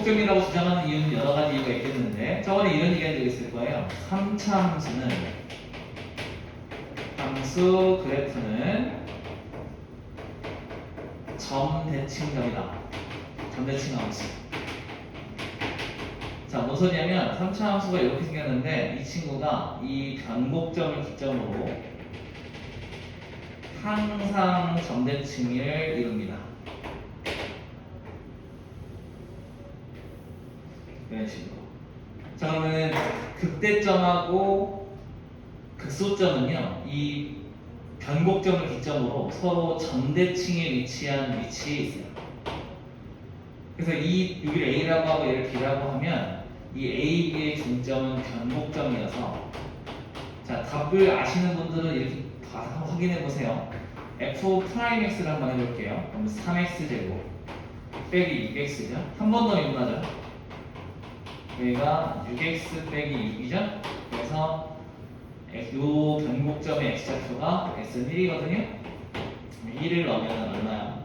변곡점이라고 주장하는 이유는 여러 가지 이유가 있겠는데 저번에 이런 얘기한 적 있을 거예요. 3차 함수는 함수 그래프는 점대칭점이다. 점대칭 함수. 자, 뭔 소리냐면 3차 함수가 이렇게 생겼는데 이 친구가 이 변곡점을 기점으로 항상 점대칭을 이룹니다. 이런 식으로. 자, 그러면은 극대점하고 극소점은요, 이 변곡점을 기점으로 서로 점대칭에 위치한 위치에 있어요. 그래서 이 여기를 A라고 하고 얘를 B라고 하면 이 A, B의 중점은 변곡점이어서, 자, 답을 아시는 분들은 이렇게 한번 확인해 보세요. F'X를 한번 해볼게요. 그럼 3X제곱 빼기 6X죠? 한 번 더 미분하죠? 여기가 6X 빼기 6이죠? 그래서 요 변곡점의 X좌표가 X는 1이거든요? 1을 넣으면 얼마야?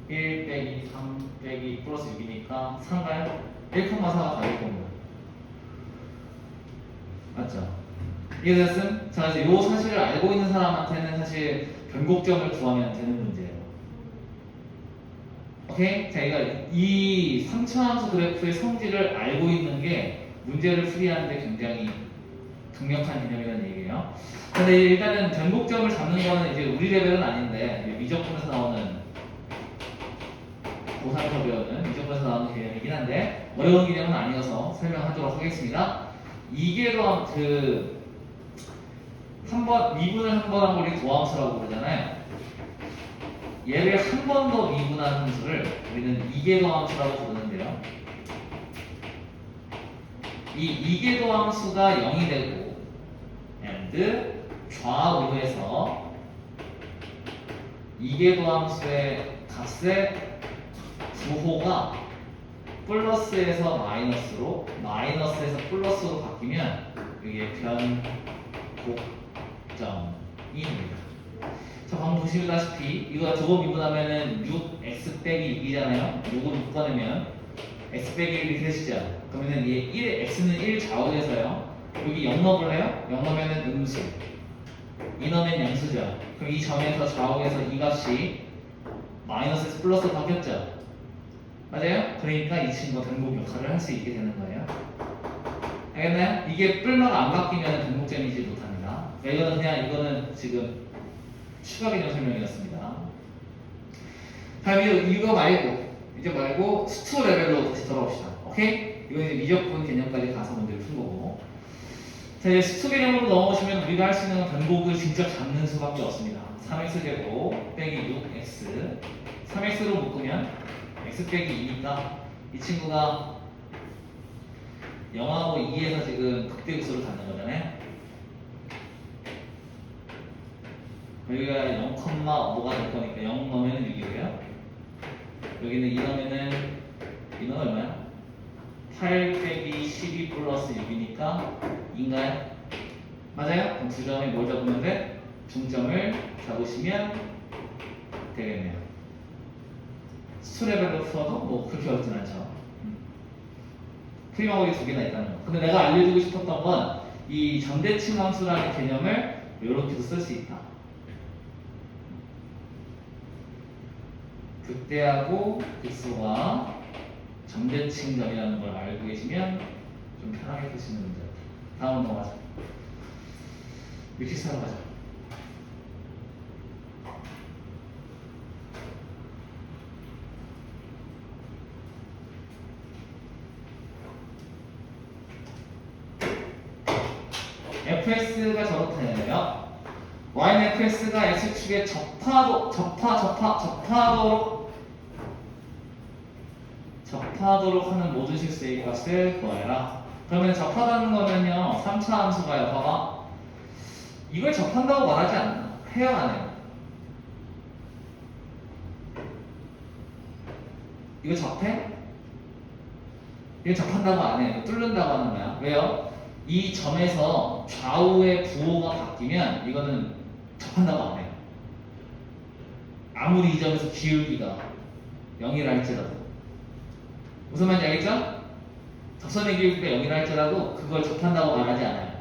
1 빼기 3 빼기 플러스 6이니까 3가요? 1,4가 다를 겁니다. 맞죠? 이해됐음? 자, 이제 요 사실을 알고 있는 사람한테는 사실 변곡점을 구하면 되는 문제예요. 오케이? 자, 이 3차 함수 그래프의 성질을 알고 있는 게 문제를 풀이하는데 굉장히 강력한 개념이라는 얘기예요. 근데 일단은 변곡점을 잡는 거는 이제 우리 레벨은 아닌데 미적분에서 나오는 고3에서 배우는 미적분에서 나오는 개념이긴 한데 어려운 개념은 아니어서 설명하도록 하겠습니다. 이게 더 미분을 한 번 한 걸 우리 도함수라고 부르잖아요. 얘를 한 번 더 미분한 함수를 우리는 이계도함수라고 부르는데요. 이 이계도함수가 0이 되고 and 좌우에서 이계도함수의 값의 부호가 플러스에서 마이너스로, 마이너스에서 플러스로 바뀌면 이게 변곡점이 됩니다. 자, 방금 보시다시피 이거 두 번 미분하면은 6x 빼기 6이잖아요. 6을 묶어내면 x 빼기 1이 되시죠. 그러면은 얘 1, x는 1 좌우에서요. 여기 0 넣어볼래요? 0 넣으면은 음수, 2 넣으면 양수죠. 그럼 이 점에서 좌우에서 이 값이 마이너스에서 플러스로 바뀌었죠. 맞아요? 그러니까 이 친구가 변곡 역할을 할 수 있게 되는 거예요. 알겠나요? 이게 뿔마가 안 바뀌면 변곡점이지 못합니다. 이거는 지금 추가 개념 설명이었습니다. 다음 이거 말고 수투 레벨로 다시 돌아옵시다. 오케이? 이거 이제 미적분 개념까지 가서 문제를 푼 거고. 자, 이제 수투 개념으로 넘어오시면 우리가 할 수 있는 건 변곡을 직접 잡는 수밖에 없습니다. 3x제곱 빼기 6x 3x로 묶으면 x 빼기 2니까 이 친구가 0하고 2에서 지금 극대극소를 갖는 거잖아요. 여기가 0, 뭐가 될 거니까 0 넣으면 6이고요. 여기는 2 넣으면은 2는 얼마야? 8 빼기 12 플러스 6이니까 2인가요? 맞아요? 그럼 두 점에 뭘 잡으면 돼? 중점을 잡으시면 되겠네요. 수투 레벨로 풀어도 뭐 그렇게 어렵진 않죠. 풀이 방법이 두 개나 있다는 거. 근데 내가 알려주고 싶었던 건 이 점대칭 함수라는 개념을 이렇게도 쓸 수 있다. 극대하고 극소가 점대칭점이라는 걸 알고 계시면 좀 편하게 풀 수 있는 문제. 다음 넘어가자. 뮤직스로 가자. fx가 저렇다는데요. y는 fx가 x축에 접하도록 하는 모든 실수의 값을 구하라. 그러면 접하다는 거면요, 3차 함수가요. 봐봐. 이걸 접한다고 말하지 않나? 해요, 안 해요? 이거 접해? 이거 접한다고 안 해요. 뚫는다고 하는 거야. 왜요? 이 점에서 좌우의 부호가 바뀌면 이거는 접한다고 안 해요. 아무리 이 점에서 기울기가 0이라 할지라도. 무슨 말인지 알겠죠? 적선의 기울기가 0이라 할지라도 그걸 접한다고 말하지 않아요.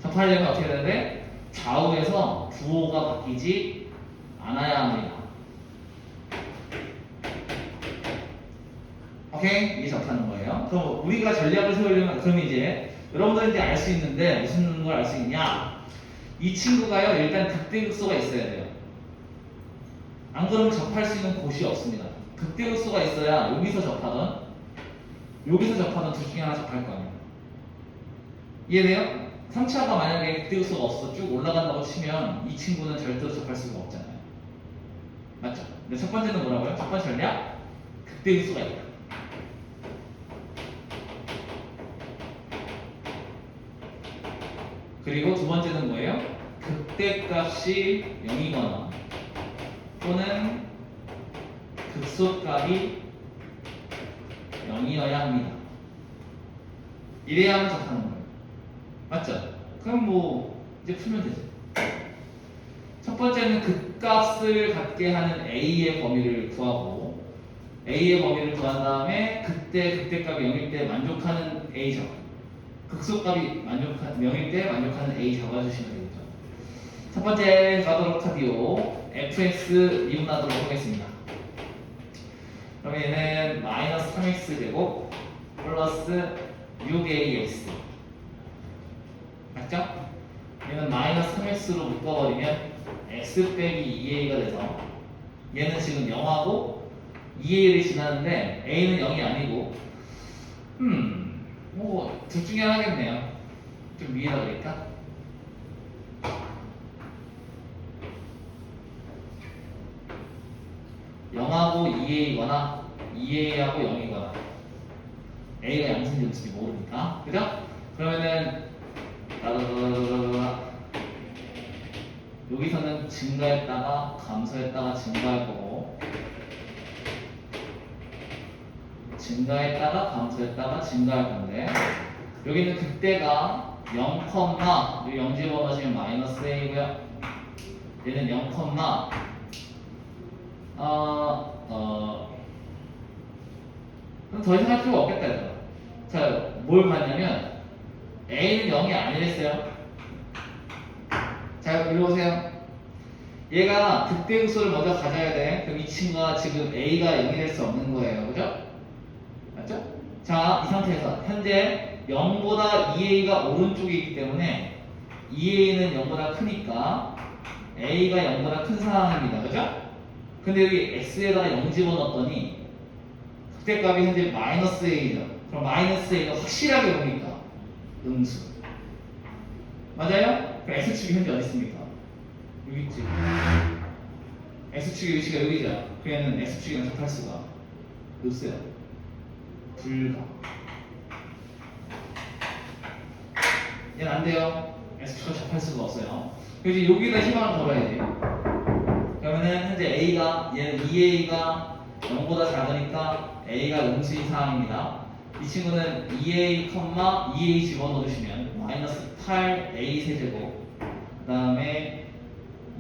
접하려면 어떻게 되는데 좌우에서 부호가 바뀌지 않아야 합니다. 오케이? 이게 접하는 거예요. 그럼 우리가 전략을 세우려면 그럼 이제 여러분들이 이제 알 수 있는데 무슨 걸 알 수 있냐? 이 친구가요 일단 극대극소가 있어야 돼요. 안 그러면 접할 수 있는 곳이 없습니다. 극대극소가 있어야 여기서 접하던 여기서 접하던 둘 중에 하나 접할 거 아니에요. 이해돼요? 3차가 만약에 극대극소가 없어 쭉 올라간다고 치면 이 친구는 절대로 접할 수가 없잖아요. 맞죠? 근데 첫 번째는 뭐라고요? 첫 번째 전략? 극대극소가 있다. 그리고 두 번째는 뭐예요? 극대값이 0이거나 또는 극소값이 0이어야 합니다. 이래야만 접하는 거예요. 맞죠? 그럼 뭐 이제 풀면 되죠. 첫 번째는 극값을 갖게 하는 A의 범위를 구하고 A의 범위를 구한 다음에 그때 극대값이 0일 때 만족하는 A 잡아. 극소값이 0일 때 만족하는 A 잡아주시면 되겠죠. 첫 번째 가도록 하디오 fx 미분하도록 하겠습니다. 그럼 얘는 마이너스 3x 제곱 플러스 6ax 맞죠? 얘는 마이너스 3x로 묶어버리면 x 빼기 2a가 돼서 얘는 지금 0하고 2a를 지나는데 a는 0이 아니고 뭐 둘 중에 하나겠네요. 좀 위에다 그릴까? (0하고 2a이거나 2a하고 0이거나 a가 양수인지 음수인지 모르니까 그죠? 그러면은 여기서는 증가했다가 감소했다가 증가할 거고 증가했다가 감소했다가 증가할 건데 여기는 그때가 0, 여기 0 집어넣으시면 마이너스 a고요. 얘는 0, 그럼 더 이상 할 필요가 없겠다 얘들아. 자, 뭘 봤냐면 a는 0이 아니랬어요. 자, 이리 오세요. 얘가 극대극소를 먼저 가져야 돼. 그럼 이 친구가 지금 a가 0이 될 수 없는 거예요. 그죠? 맞죠? 자, 이 상태에서 현재 0보다 2a가 오른쪽에 있기 때문에 2a는 0보다 크니까 a가 0보다 큰 상황입니다. 그죠? 근데 여기 x에다가 0 집어넣었더니 극대값이 현재 마이너스 a죠. 그럼 마이너스 a가 확실하게 뭡니까? 음수. 맞아요? 그럼 x축이 현재 어디 있습니까? 여기 있지. x축의 위치가 여기죠. 그러면 x축이랑 접할 수가 없어요. 불가. 얘는 안 돼요. x축과 접할 수가 없어요. 그래서 여기다 희망을 걸어야 돼요. 그러면은 현재 a가 얘는 2a가 0보다 작으니까 a가 음수인 상황입니다. 이 친구는 2a, 2a 집어넣으시면 마이너스 8a 세제곱 그 다음에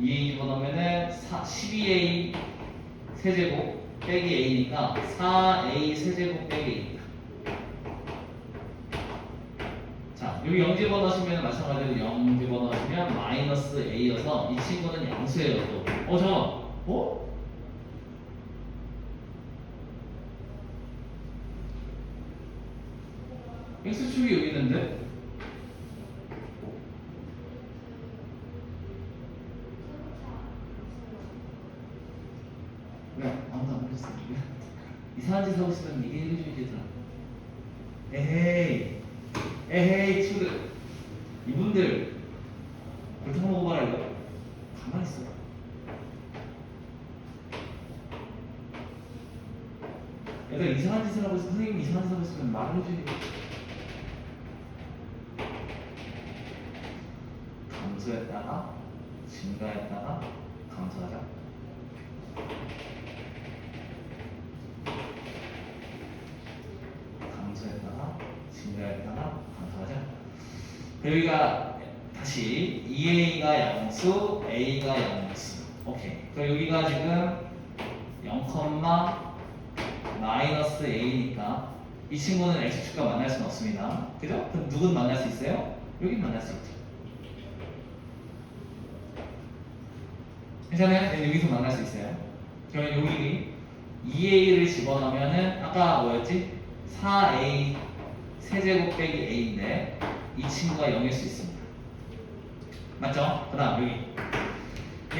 2a 집어넣으면은 12a 세제곱 빼기 a니까 4a 세제곱 빼기 a입니다. 자, 여기 0 집어넣으시면 마찬가지로 0 집어넣으시면 마이너스 a여서 이 친구는 양수예요 또. 잠깐만. 어? x축이 여기 있는데? 왜? 아무도 안 그랬어. 이상한 짓 하고 있으면 얘기해줘야지 얘들아. 에헤이 친구들 이분들 골탕 먹어봐라 이거. 가만히 있어. 얘들 이상한 짓을 하고 있으면 선생님이 이상한 짓 하고 있으면 말을 해줘야지. 감소했다가 증가했다가 감소하자. 감소했다가 증가했다가 감소하자. 여기가 다시 2a가 양수, a가 양수. 오케이. 그럼 여기가 지금 0, 마이너스 a니까 이 친구는 x축과 만날 수는 없습니다. 그죠? 그럼 누구는 만날 수 있어요? 여긴 만날 수 있죠. 괜찮아요? 네, 여기서 만날 수 있어요. 그러면 여기 2a를 집어넣으면은 아까 뭐였지? 4a 세제곱 빼기 a인데 이 친구가 0일 수 있습니다. 맞죠? 그 다음 여기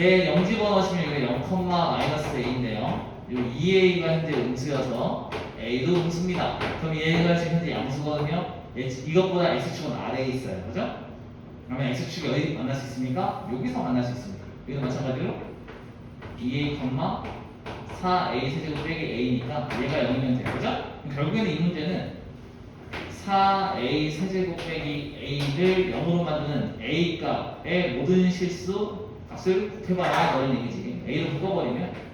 얘 0 집어넣으시면 여기 0, 마이너스 a인데요. 여기 2a가 현재 음수여서 a도 음수입니다. 그럼 얘가 지금 현재 양수거든요. 이것보다 x축은 아래에 있어요. 그죠? 그러면 x축이 어디 만날 수 있습니까? 여기서 만날 수 있습니다. 여기도 마찬가지로 2a, 4a 세제곱 빼기 a니까 얘가 0이면 돼요. 그죠? 그럼 결국에는 이 문제는 4a 세제곱 빼기 a를 0으로 만드는 a 값의 모든 실수 값을 곱해봐라 이런 얘기지. a를 묶어버리면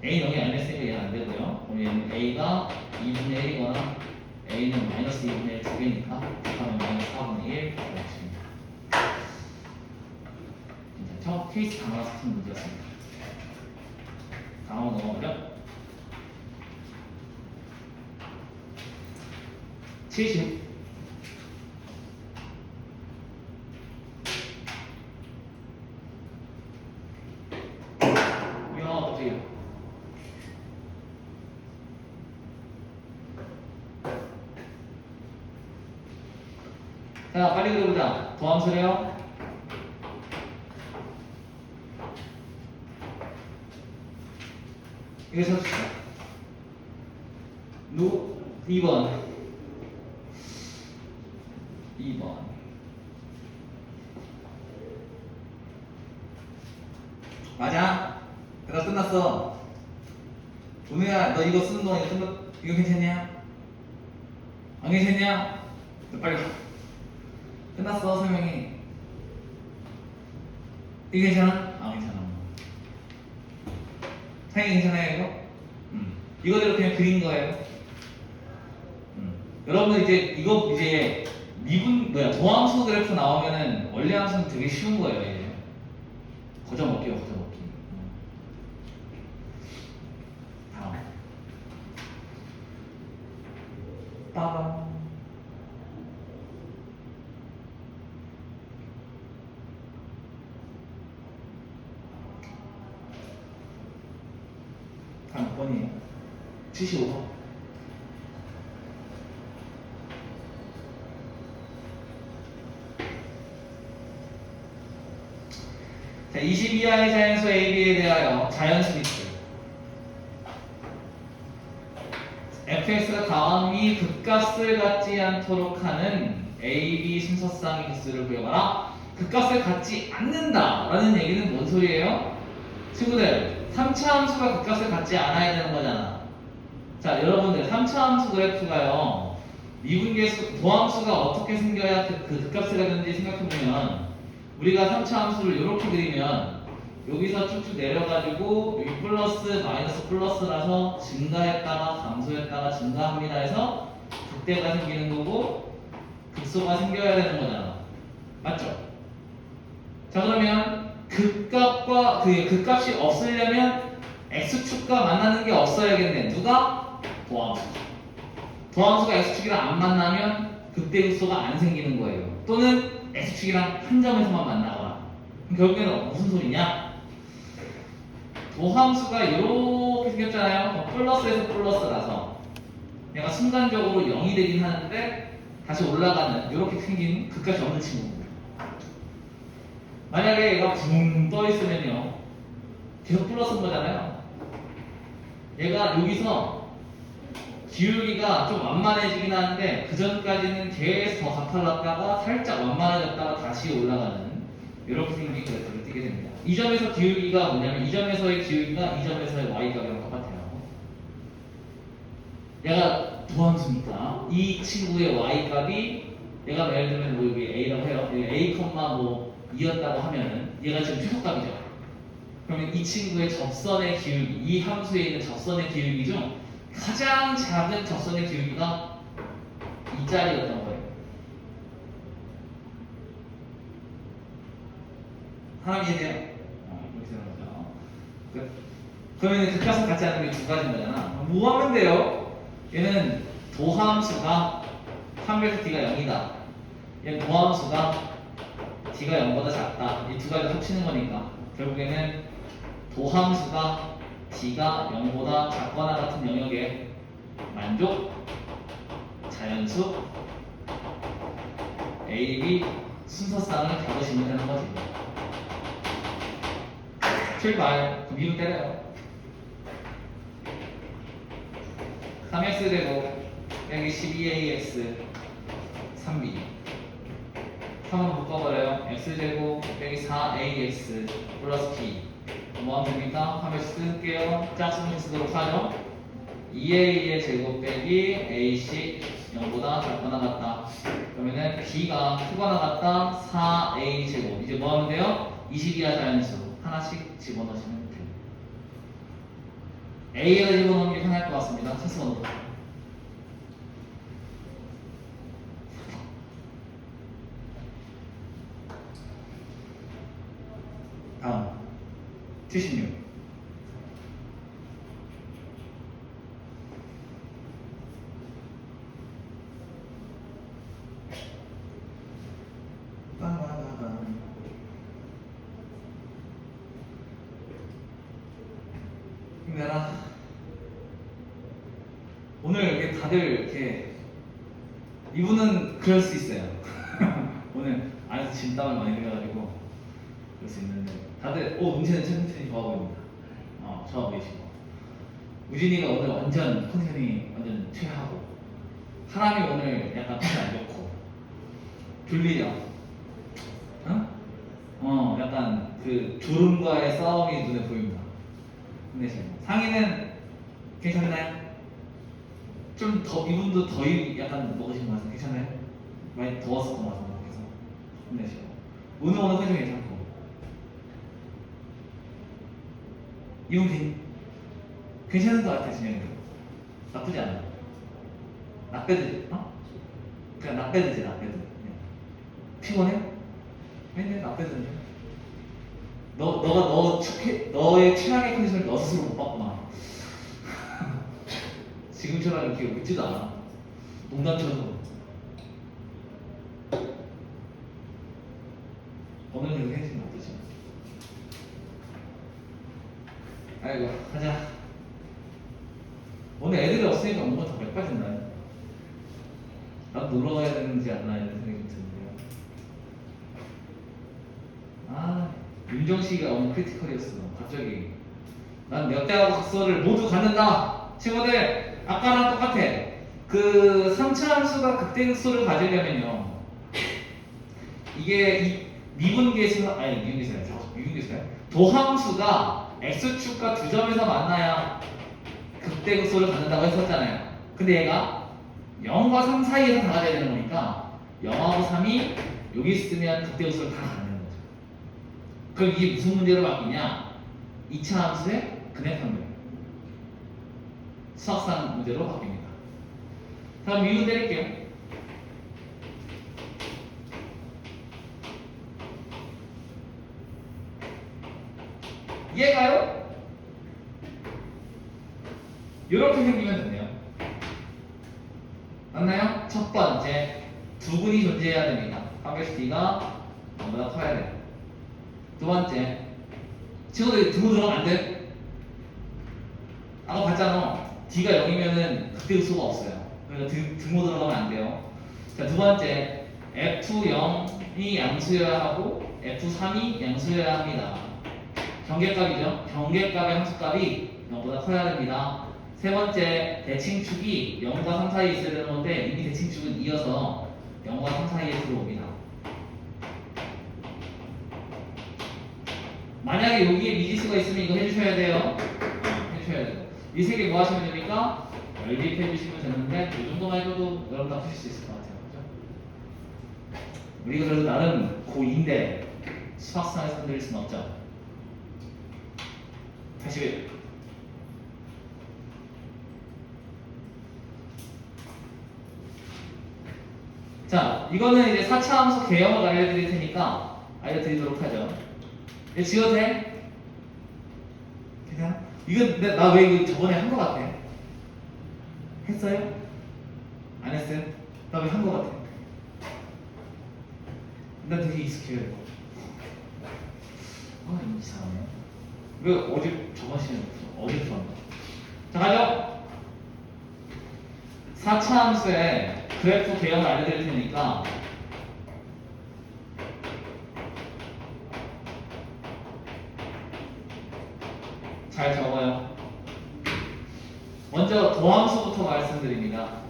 a 0이 안 됐으니까 얘는 안 되고요. 그럼 얘는 a가 2분의 1이거나 a는 마이너스 2분의 1 두 개니까 곱하면 마이너스 4분의 1 이렇게 됩니다. 괜찮죠? 케이스 강화 같은 문제였습니다. 다음으로 넘어가죠. 70. 이야, 어떻게 자, 빨리 그려보자. 도함수래요. 이거 쳐줍시다. 2번. 2번. 맞아. 내가 끝났어. 오늘야, 너 이거 쓰는 동안 이거 괜찮냐? 안 괜찮냐? 너 빨리 가. 끝났어, 설명이. 이거 괜찮아? 아, 괜찮아. 사이 괜찮아요, 이거? 이거대로 그냥 그린 거예요. 여러분들 이거 도함수 그래프 나오면은 원래 함수는 되게 쉬운 거예요, 이제. 거저 먹기요, 거저 먹기. 다음. 빠밤. 다음 몇 번이에요? 75번. 자, 22하의 자연수 AB에 대하여 자연수 비트 fx가 다음이 극값을 갖지 않도록 하는 AB 순서쌍의 개수를 구해봐라. 극값을 갖지 않는다라는 얘기는 뭔 소리예요? 친구들, 3차 함수가 극값을 갖지 않아야 되는 거잖아. 자, 여러분들 3차 함수 그래프가요, 미분계수 도함수가 어떻게 생겨야 그 극값을 갖는지 생각해보면, 우리가 3차 함수를 이렇게 그리면 여기서 쭉쭉 내려가지고 여기 플러스 마이너스 플러스라서 증가했다가 감소했다가 증가합니다 해서 극대가 생기는 거고 극소가 생겨야 되는 거잖아. 맞죠? 자, 그러면 극값과 극값이 없으려면 x축과 만나는 게 없어야겠네. 누가? 도함수. 도함수가 x축이랑 안 만나면 극대 극소가 안 생기는 거예요. 또는 x축이랑 한 점에서만 만나거나. 그럼 결국에는 무슨 소리냐? 도함수가 이렇게 생겼잖아요. 플러스에서 플러스라서 얘가 순간적으로 0이 되긴 하는데 다시 올라가는 이렇게 생긴 극값이 없는 친구입니다. 만약에 얘가 붕 떠 있으면요, 계속 플러스인 거잖아요. 얘가 여기서 기울기가 좀 완만해지긴 하는데 그 전까지는 계속 더 가팔랐다가 살짝 완만해졌다가 다시 올라가는 이렇게 생긴 그래프를 띄게 됩니다. 이 점에서 기울기가 뭐냐면 이 점에서의 기울기가 이 점에서의 y값이랑 똑같아요. 얘가 도함수니까 이 친구의 y값이 얘가 예를 들면 뭐 여기 a라고 해요. 여기 a, 뭐 2였다고 하면은 얘가 지금 최소값이죠. 그러면 이 친구의 접선의 기울기, 이 함수에 있는 접선의 기울기 중 가장 작은 접선의 기울기가 2짜리였던 거예요. 하나 이해돼요? 이렇게 되는 거죠. 끝. 그러면 극값을 갖지 않는 게 두 가지인 거잖아. 뭐 하면 돼요? 얘는 도함수가 3에서 D가 0이다. 얘는 도함수가 D가 0보다 작다. 이 두 가지를 합치는 거니까 결국에는 도함수가 D가 0보다 작거나 같은 영역에 만족 자연수 A, B 순서상을 잡으시면 되는 거지. 출발. 그럼 미분 때려요. 3x 제곱 빼기 12ax 3b 3으로 묶어버려요. x제곱 빼기 4ax 플러스 b 뭐 하면 됩니까? 3x 쓸게요. 짝수분 쓰도록 하죠. 2a의 제곱 빼기 ac 0보다 작거나 같다. 그러면은 b가 크거나 같다. 4a 제곱 이제 뭐 하면 돼요? 20이야 자연수 하나씩 집어넣으시면 돼요. A에다 집어넣는 게 편할 것 같습니다. 찬스 번호. 다음 76. 힘내라. 오늘 이렇게 다들 이렇게 이분은 그럴 수 있어요. 오늘 안에서 진땀을 많이 흘려가지고 그럴 수 있는데 다들 문제는 천천히 좋아 보입니다. 좋아 보이시고 우진이가 오늘 완전 컨디션이 완전 최하고 사람이 오늘 약간 컨디션 안 좋고 졸리죠? 약간 그 졸음과의 싸움이 눈에 보입니다. 근데 지금 상의는 괜찮나요? 좀 더 이분도 더위 약간 먹으신 것 같아요. 괜찮아요? 많이 더웠었던 것 같은데 그래서 힘내시고 오늘 컨디션 괜찮고 이분 괜찮은 것 같아. 진영이 나쁘지 않아. 낙배드 그냥 낙배드지 낙배드. 피곤해? 아닌데 낙배드인데 너의 최악의 컨디션을 너 스스로 못 봤구나. 지금처럼 이렇게 웃지도 않아. 농담처럼. 오늘 그래도 해주면 나쁘지. 아이고 가자. 오늘 애들이 없으니까 뭔가 더 백빠진다. 나도 놀러 가야 되는지 않나 이런 생각이 좀 드는데요. 윤정식이가 오늘 크리티컬이었어. 갑자기 난 역대하고 각서를 모두 갖는다. 친구들 아까랑 똑같아. 그 3차 함수가 극대극소를 가지려면요 이게 미분계수야 도함수가 x축과 두 점에서 만나야 극대극소를 갖는다고 했었잖아요. 근데 얘가 0과 3 사이에서 다 가져야 되는 거니까 0하고 3이 여기 있으면 극대극소를 다 갖는 거죠. 그럼 이게 무슨 문제로 바뀌냐? 2차 함수의 근해평면 수학상 문제로 바뀝니다. 다음 미분 때릴게요. 얘가요? 이렇게 생기면 된대요. 맞나요? 첫 번째, 두근이 존재해야 됩니다. 파괴시티가 너보다 커야 돼요. 두 번째, 친구들이 등호 들어가면 안 돼? 아까 봤잖아. D가 0이면은 극대극소가 없어요. 그러니까 등호 들어가면 안 돼요. 자, 두 번째, F0이 양수여야 하고 F3이 양수여야 합니다. 경계값이죠. 경계값의 함수값이 0보다 커야 됩니다. 세 번째, 대칭축이 0과 3 사이에 있어야 되는 건데 이미 대칭축은 이어서 0과 3 사이에 들어옵니다. 만약에 여기에 미지수가 있으면 이거 해주셔야 돼요. 해주셔야 돼요. 이 세 개 뭐 하시면 됩니까? 연립해 주시면 되는데 이 정도만 해줘도 여러분 다 푸실 수 있을 것 같아요. 그죠? 우리가 그래도 나름 고2인데 수학상에서 흔들릴 수는 없죠. 81. 자, 이거는 이제 4차 함수 개형을 알려드릴 테니까 알려드리도록 하죠. 이거 지워도 돼? 괜찮아? 이건 나 왜 이거 저번에 한 거 같아? 했어요? 안 했어요? 나 왜 한 거 같아? 난 되게 익숙해요. 이거. 아 이상하네. 왜 어제 저번 시간에 어제 들었나? 자 가죠. 4차 함수의 그래프 개형을 알려드릴 테니까 잘 적어요. 먼저 도함수부터 말씀드립니다.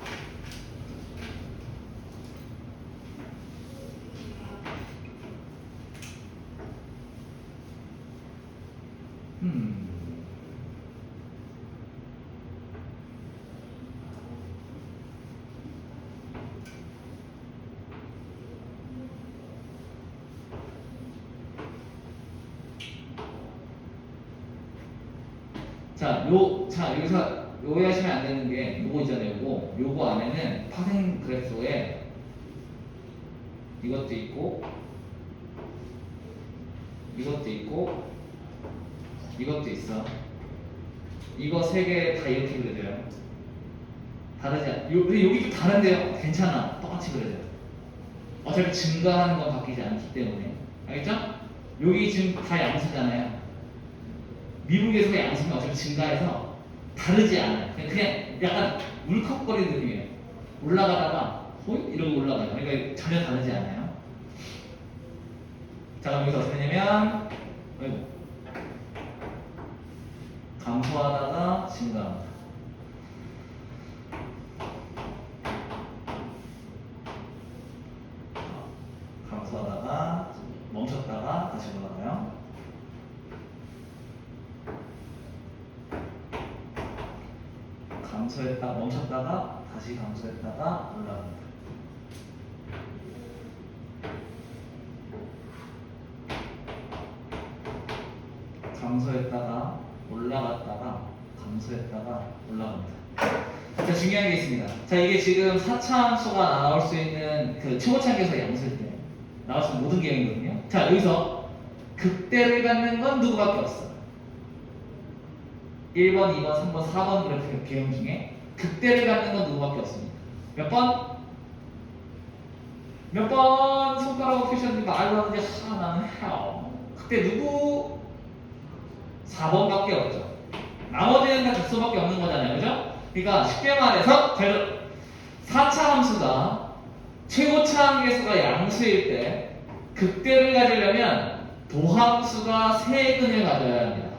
자, 여기서 오해하시면 안 되는 게 요거 있잖아요. 요거 안에는 파생 그래프에 이것도 있고, 이것도 있고, 이것도 있어. 이거 세 개 다 이렇게 그려져요. 다르지 않아? 근데 여기 좀 다른데요? 괜찮아. 똑같이 그려져요. 어차피 증가하는 건 바뀌지 않기 때문에. 알겠죠? 여기 지금 다 양수잖아요. 미국에서 양수는 어차피 증가해서 다르지 않아요. 그냥 약간 울컥거리는 느낌이에요. 올라가다가 호잇 이러고 올라가요. 그러니까 전혀 다르지 않아요. 자 그럼 여기서 어떻게 되냐면 감소하다가 증가합니다. 감소하다가 멈췄다가 다시 올라가요. 감소했다 멈췄다가 다시 감소했다가 올라갑니다. 감소했다가 올라갔다가 감소했다가 올라갑니다. 자 중요한 게 있습니다. 자 이게 지금 4차 함수가 나올 수 있는 그 초고차계에서 양수일 때 나올 수 있는 모든 개형이거든요. 자 여기서 극대를 갖는 건 누구밖에 없어. 1번, 2번, 3번, 4번 그래프 개형 중에 극대를 갖는 건 누구밖에 없습니다. 몇 번? 몇 번 손가락으로 표시하는데 말로 하는데 나는 해요. 극대 누구? 4번밖에 없죠. 나머지는 다 극소밖에 없는 거잖아요. 그죠? 그러니까 쉽게 말해서 4차 함수가 최고차 함계수가 양수일 때 극대를 가지려면 도함수가 3근을 가져야 합니다.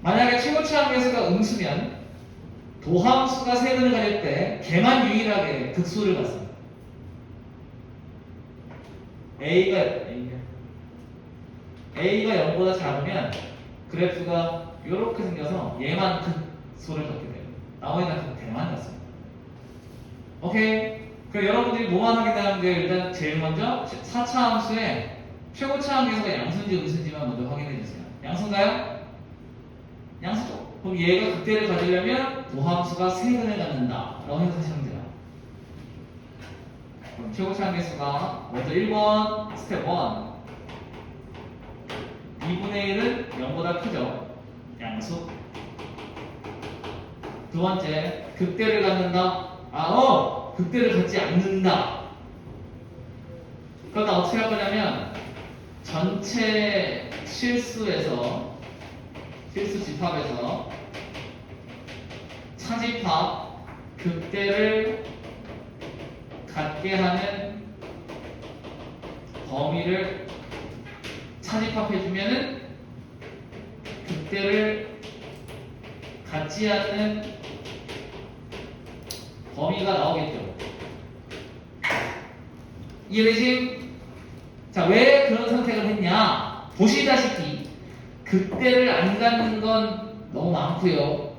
만약에 최고차 함계수가 음수면 도함수가 3근을 가질 때 걔만 유일하게 극소를 갖습니다. A가 0보다 작으면 그래프가 이렇게 생겨서 얘만 극소를 갖게 돼요. 나머지는 대만 갖습니다. 오케이? 그럼 여러분들이 뭐만 확인하는 게 일단 제일 먼저 4차 함수의 최고차 함계수가 양수인지 음수인지만 먼저 확인해 주세요. 양수인가요? 양수죠. 그럼 얘가 극대를 가지려면 도함수가 3근을 갖는다 라고 생각하시면 돼요. 그럼 최고차 함계수가 먼저 1번 스텝 1 2분의 1은 0보다 크죠. 양수. 두 번째 극대를 갖는다. 극대를 갖지 않는다. 그러니까 어떻게 할 거냐면 전체 실수 집합에서 차집합 극대를 갖게 하는 범위를 차집합해주면은 극대를 갖지 않는 범위가 나오겠죠. 이해되지? 자, 왜 그런 선택을 했냐? 보시다시피 극대를 안 갖는 건 너무 많고요.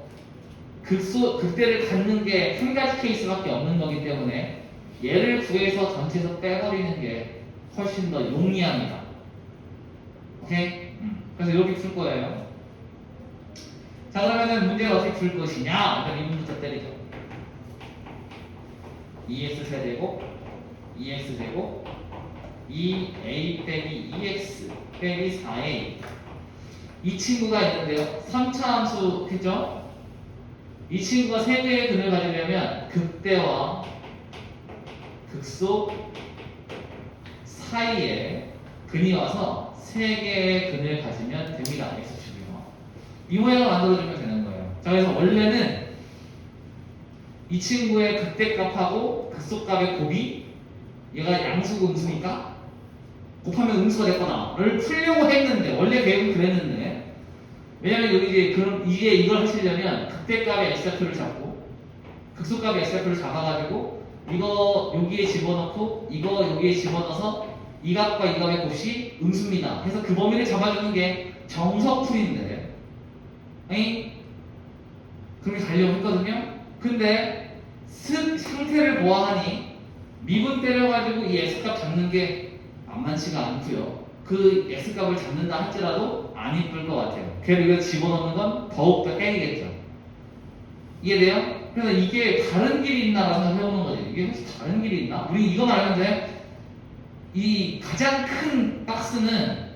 극대를 갖는 게 한 가지 케이스밖에 없는 거기 때문에 얘를 구해서 전체에서 빼버리는 게 훨씬 더 용이합니다. 오케이? 그래서 이렇게 풀 거예요. 자, 그러면은 문제를 어떻게 풀 것이냐? 일단 이분부터 때리죠. 2x 세제곱 2x 제곱 2a 빼기 2x 빼기 4a 이 친구가 있는데요. 3차 함수 했죠? 이 친구가 3개의 근을 가지려면 극대와 극소 사이에 근이 와서 3개의 근을 가지면 됩니다. x축이요. 이 모양을 만들어주면 되는 거예요. 자, 그래서 원래는 이 친구의 극대값하고 극소값의 곱이 얘가 양수고 음수니까 곱하면 음수가 됐거나를 풀려고 했는데 원래 계획은 그랬는데 왜냐면 여기 이제 그럼 이게 이걸 하시려면 극대값의 x좌표를 잡고 극소값의 x좌표를 잡아가지고 이거 여기에 집어넣고 이거 여기에 집어넣어서 이 값과 이 값의 곱이 음수입니다. 해서 그 범위를 잡아주는 게 정석풀인데 그렇게 가려고 했거든요. 근데 상태를 보아하니 미분 때려가지고 이 x값 잡는 게 만만치가 않고요. 그 x값을 잡는다 할지라도 안 이쁠 것 같아요. 그래서 이거 집어넣는 건 더욱더 땡이겠죠. 이해돼요? 그래서 이게 다른 길이 있나라고 생각해보는 거지. 이게 혹시 다른 길이 있나? 우리 이거만 알면 돼. 이 가장 큰 박스는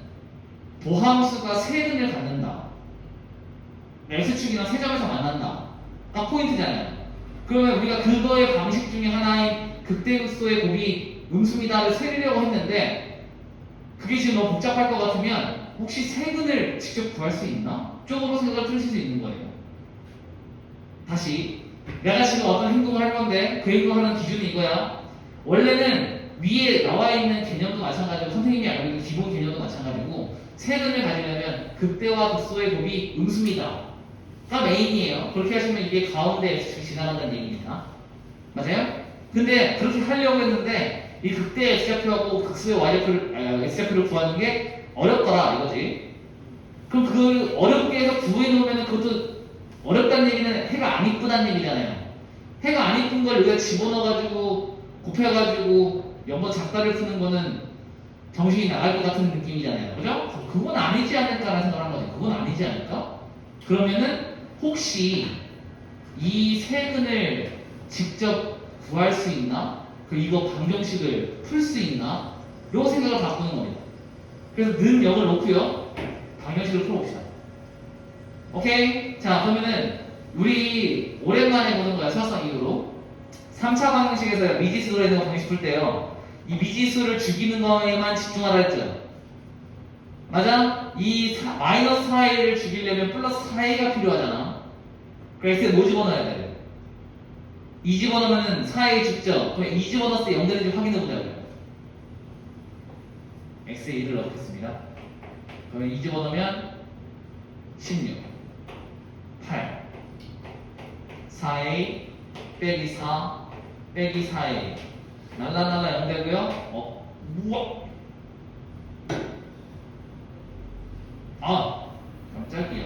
도함수가 세 근을 갖는다. x축이랑 세 점에서 만난다. 가 포인트잖아요. 그러면 우리가 그거의 방식 중에 하나인 극대극소의 곱이 음수입니다를 세리려고 했는데 그게 지금 너무 복잡할 것 같으면 혹시 세 근을 직접 구할 수 있나? 쪽으로 생각을 펼칠 수 있는 거예요. 다시 내가 지금 어떤 행동을 할 건데 그 행동하는 기준이 이거야. 원래는 위에 나와 있는 개념도 마찬가지고 선생님이 알고 있는 기본 개념도 마찬가지고 세 근을 가지려면 극대와 극소의 곱이 음수입니다. 가 메인이에요. 그렇게 하시면 이게 가운데 x축이 지나간다는 얘기입니다. 맞아요? 근데 그렇게 하려고 했는데 이 극대 x좌표하고 극소의 x좌표를 구하는 게 어렵더라 이거지. 그럼 그 어렵게 해서 구해 놓으면 그것도 어렵다는 얘기는 해가 안 이쁘다는 얘기잖아요. 해가 안 이쁜 걸 여기다 집어넣어가지고 곱해가지고 연번 작다를 푸는 거는 정신이 나갈 것 같은 느낌이잖아요. 그죠? 그건 아니지 않을까라는 생각을 한 거죠. 그건 아니지 않을까? 그러면은 혹시 이 세 근을 직접 구할 수 있나? 이거 방정식을 풀 수 있나? 요 생각을 바꾸는 겁니다. 그래서 는 0을 놓고요. 방정식을 풀어봅시다. 오케이? 자, 그러면은 우리 오랜만에 보는 거야. 수학상 이후로 3차 방정식에서 미지수로 있는 거 방식 풀 때요. 이 미지수를 죽이는 거에만 집중하라 했죠. 맞아? 이 마이너스 4a를 죽이려면 플러스 4a가 필요하잖아. 그래서 뭐 집어넣어야 돼? 2 집어넣으면 4a 죽죠? 그럼 2 집어넣었을 때 0 되는지 확인해보자고요. x에 2를 넣겠습니다. 그러면 2 집어넣으면 16 8 4a 빼기 4 빼기 4a 날라날라 0 되고요. 우와! 아! 깜짝이야.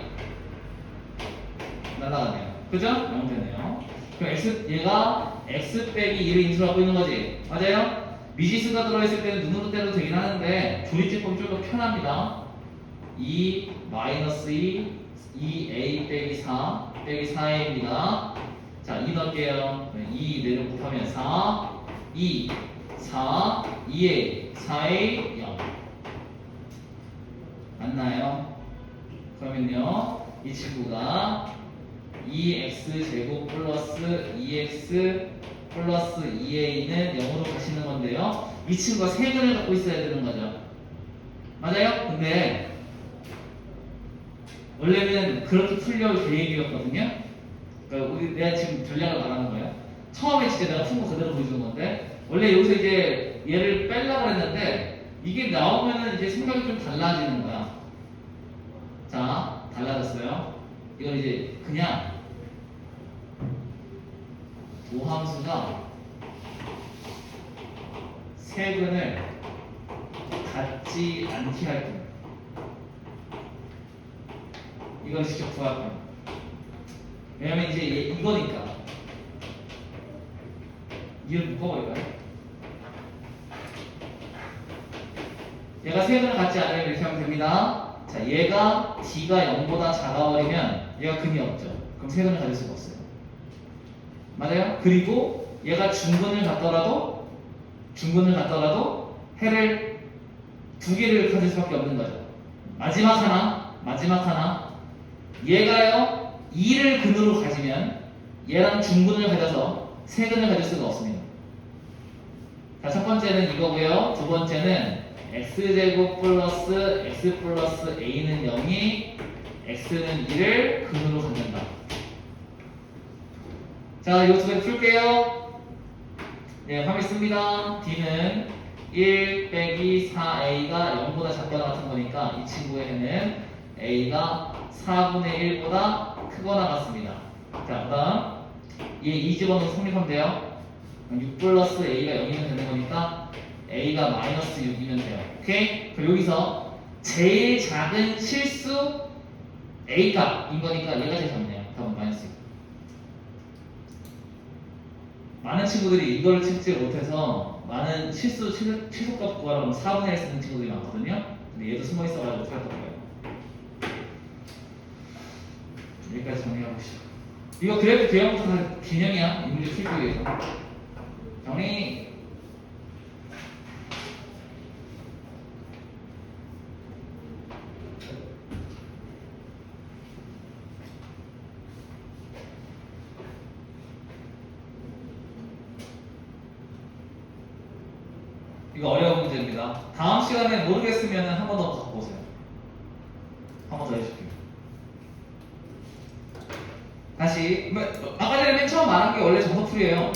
날라가네요. 그죠? 0 되네요. 그럼 얘가 x 빼기 2를 인수를 하고 있는 거지. 맞아요? 미지수가 들어있을 때는 눈으로 때려도 되긴 하는데 조립제법이 좀 더 편합니다. 2 마이너스 2a 빼기 4 빼기 4a입니다. 자, 2 넣을게요. 2 내려 곱하면 4 2 4 2a 4a 0 맞나요? 그러면요 이 친구가 2x 제곱 플러스 2x 플러스 2a는 0으로 가시는 건데요. 이 친구가 세 근을 갖고 있어야 되는 거죠. 맞아요? 근데 원래는 그렇게 풀려올 계획이었거든요. 그러니까 내가 지금 전략을 말하는 거예요. 처음에 진짜 내가 푼 거 그대로 보여주는 건데 원래 여기서 이제 얘를 빼려고 했는데 이게 나오면은 이제 생각이 좀 달라지는 거야. 자, 달라졌어요. 이건 이제 그냥 도함수가 세 근을 갖지 않게 할 겁니다. 이걸 직접 구할 겁니다. 왜냐면 이제 이거니까 2를 묶어버릴까요? 얘가 세근을 갖지 않으면 이렇게 하면 됩니다. 자, 얘가 D가 0보다 작아버리면 얘가 근이 없죠. 그럼 세근을 가질 수가 없어요. 맞아요? 그리고 얘가 중근을 갖더라도 해를 두 개를 가질 수밖에 없는 거죠. 마지막 하나 얘가요 2를 근으로 가지면 얘랑 중근을 가져서 세근을 가질 수가 없습니다. 자, 첫 번째는 이거고요. 두 번째는 x제곱 플러스 x 플러스 a는 0이 x는 2를 근으로 갖는다. 자, 이 두 개 풀게요. 네, 하겠습니다. d는 1 빼기 4a가 0보다 작거나 같은 거니까 이 친구에는 a가 4분의 1보다 크거나 같습니다. 자, 그 다음 얘 2 집어넣어서 성립하면 돼요. 6 플러스 a가 0이면 되는 거니까 a가 마이너스 6이면 돼요. 오케이? 그럼 여기서 제일 작은 실수 a 값인 거니까 얘가 제일 작네요. 답은 마이너스 6. 많은 친구들이 이걸 찾지 못해서 많은 최소값 구하라고 4분의 1 쓰는 친구들이 많거든요. 근데 얘도 숨어 있어가지고 어떻게 할 거예요? 여기까지 정리해보시죠. 이거 그래프 대형부터 다 개념이야. 이 문제 풀기 위해서. 정리. 이거 어려운 문제입니다. 다음 시간에 모르겠으면 한 번 더 갖고 오세요. 한 번 더 해줄게요. 다시 아까 전에 맨 처음 말한 게 원래 정석풀이에요.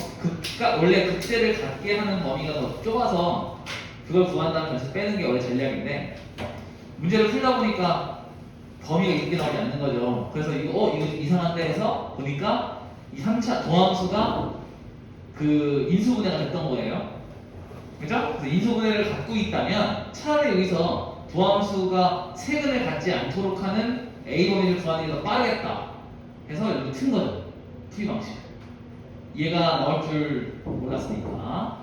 원래 극제를 갖게 하는 범위가 더 좁아서 그걸 구한 다음에 다시 빼는 게 원래 전략인데 문제를 풀다 보니까 범위가 이렇게 나오지 않는 거죠. 그래서 이거 이상한데 해서 보니까 이 3차 도함수가 그 인수분해가 됐던 거예요. 그죠? 그래서 인수분해를 갖고 있다면 차라리 여기서 도함수가 세근을 갖지 않도록 하는 A 범위를 구하는 게 더 빠르겠다 해서 이렇게 튼 거죠. 풀이 방식. 얘가 나올 줄 몰랐으니까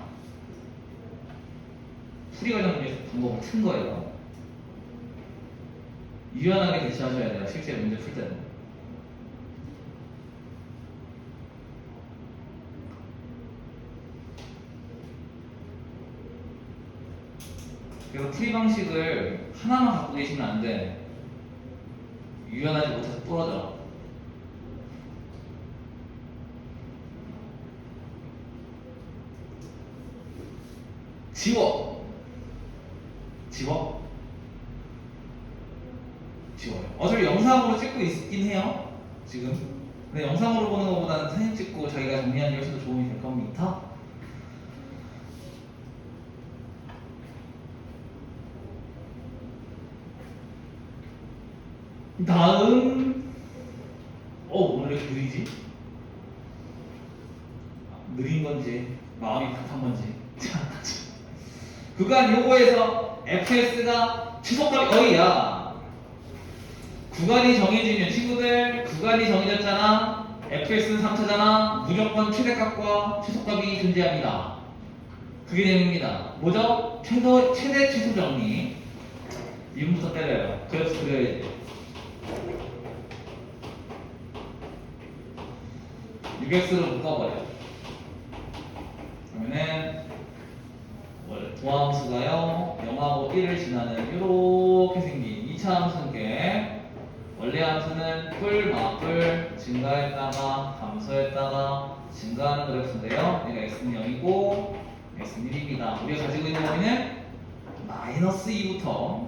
풀이 관련 문제 방법을 튼 거예요. 유연하게 대처하셔야 돼요. 실제 문제 풀 때는. 그래서 풀이 방식을 하나만 갖고 계시면 안 돼. 유연하지 못해서 부러져. 지워요. 어차피 영상으로 찍고 있긴 해요. 지금. 근데 영상으로 보는 것보다는 사진 찍고 자기가 정리하는 게 훨씬 더 도움이 될 겁니다. 다음 오늘 왜 이렇게 느리지? 느린 건지 마음이 급한 건지 구간 요거에서 fs가 최소값이 어이야. 구간이 정해지면 친구들 구간이 정해졌잖아. fs는 3차잖아. 무조건 최대값과 최소값이 존재합니다. 그게 내용입니다. 뭐죠? 최대 최소 정리. 이름부터 때려요. 그래서 그려야지. 6x로 묶어버려. 그러면은 도함수가요 0하고 1을 지나는 이렇게 생긴 2차 함수인게 원래 함수는 뿔 증가했다가 감소했다가 증가하는 그래프인데요. 얘가 x는 0이고 x는 1입니다. 우리가 가지고 있는 범위는 마이너스 2부터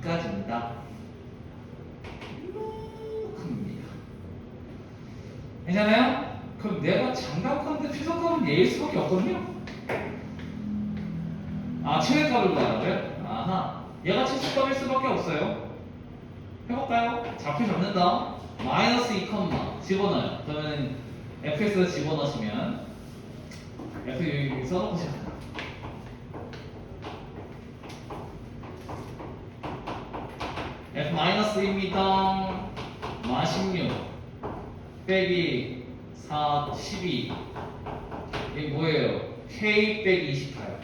2까지입니다. 괜찮아요? 그럼 내가 장갑한데 최소값은 얘일 수밖에 없거든요? 아, 최대값을 구하라고요? 아하. 얘가 최소값일 수밖에 없어요. 해볼까요? 좌표 잡는다. 마이너스 2, 집어넣어요. 그러면 fx에서 집어넣으시면 f 여기 써놓고 시작합니다. f 마이너스 2입니다. 마 16. 빼기 4, 12 이게 뭐예요? K 빼기 28.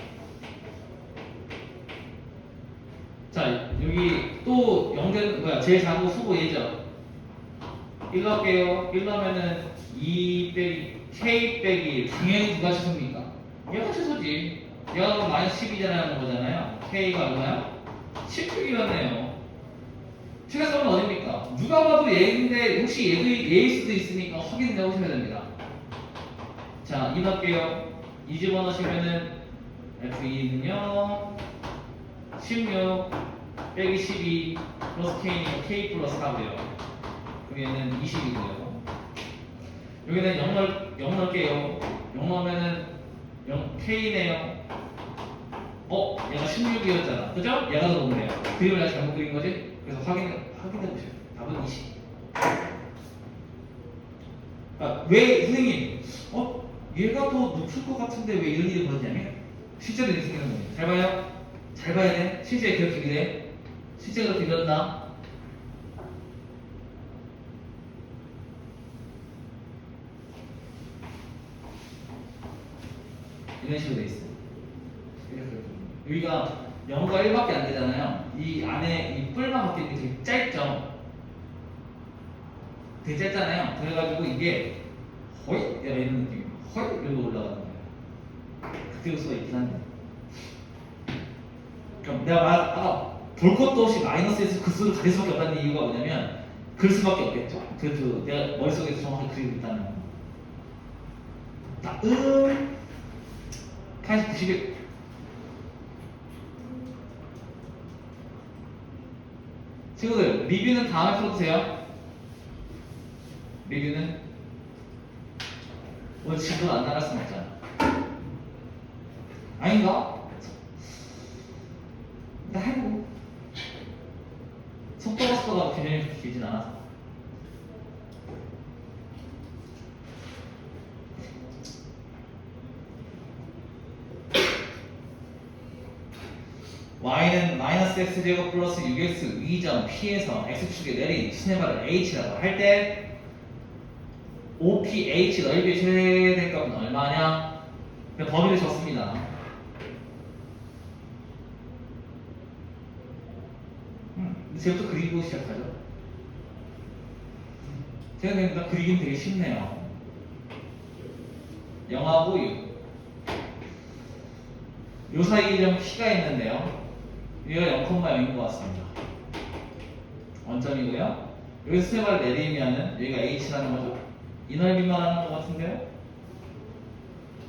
자 여기 또 0되는 뭐야? 제일 작은 수고 얘죠. 1 넣을게요. 1 넣으면은 2 빼기 K 빼기 당연히 누가 최소입니까? 얘가 최소지. 얘가 그럼 마이너스 12잖아요. 거잖아요. K가 얼마야? 16이었네요. 최소는 어딥니까? 누가 봐도 얘인데 혹시 얘일 수도 있으니까 확인해 보셔야 됩니다. 자, 2 넣을게요. 2 집어넣으시면은 F2는요 16 빼기 12 플러스 K니까 K 플러스 4고요. 그럼 얘는 20이고요. 여기는 0 넣을게요. 0 넣으면은 K네요. 얘가 16이었잖아. 그죠? 얘가 더 높네요. 그림을 내가 잘못 그린 거지? 그래서 확인해 보세요. 답은 20. 왜 선생님? 얘가 더 높을 것 같은데 왜 이런 일이 벌어지냐면 실제로 이렇게 되는 거예요. 잘 봐요. 잘 봐야 돼. 실제 그렇게 그래. 실제 그렇게 그렸나? 이런 식으로 돼 있어요. 여기가 0과 1밖에 안 되잖아요. 이 안에 이 뿔만 바뀌는 게 되게 짧죠. 되게 짧잖아요. 그래가지고 이게 허이 이런 느낌, 허이 이러고 올라가는 거예요. 그때 볼 수가 있긴 한데. 그럼 내가 아까 볼 것도 없이 마이너스에서 그 수를 가릴 수밖에 없다는 이유가 뭐냐면 그럴 수밖에 없겠죠. 그 내가 머릿속에서 정확하게 그리고 있다는. 자, 80, 91. 친구들 리뷰는 다음에 풀어주세요. 리뷰는 오늘 지도 안 나갈 수는 없잖아. 아닌가? 나 해보고 속도가 균형이 그렇게 길진 않아서. y는 마이너스 x제곱 플러스 6x 위점 p에서 x축에 내린 수뇌발을 h라고 할 때 OPH 넓이의 최대값은 얼마냐? 범위를 줬습니다. 이제부터 그리고 시작하죠. 제가 생각보다 그리긴 되게 쉽네요. 0하고 6. 요 사이에 좀 P가 있는데요. 얘가 0,0인 것 같습니다. 원점이고요. 여기서 수렴을 내리면은 여기가 H라는 거죠. 이 넓이만 하는 것 같은데요?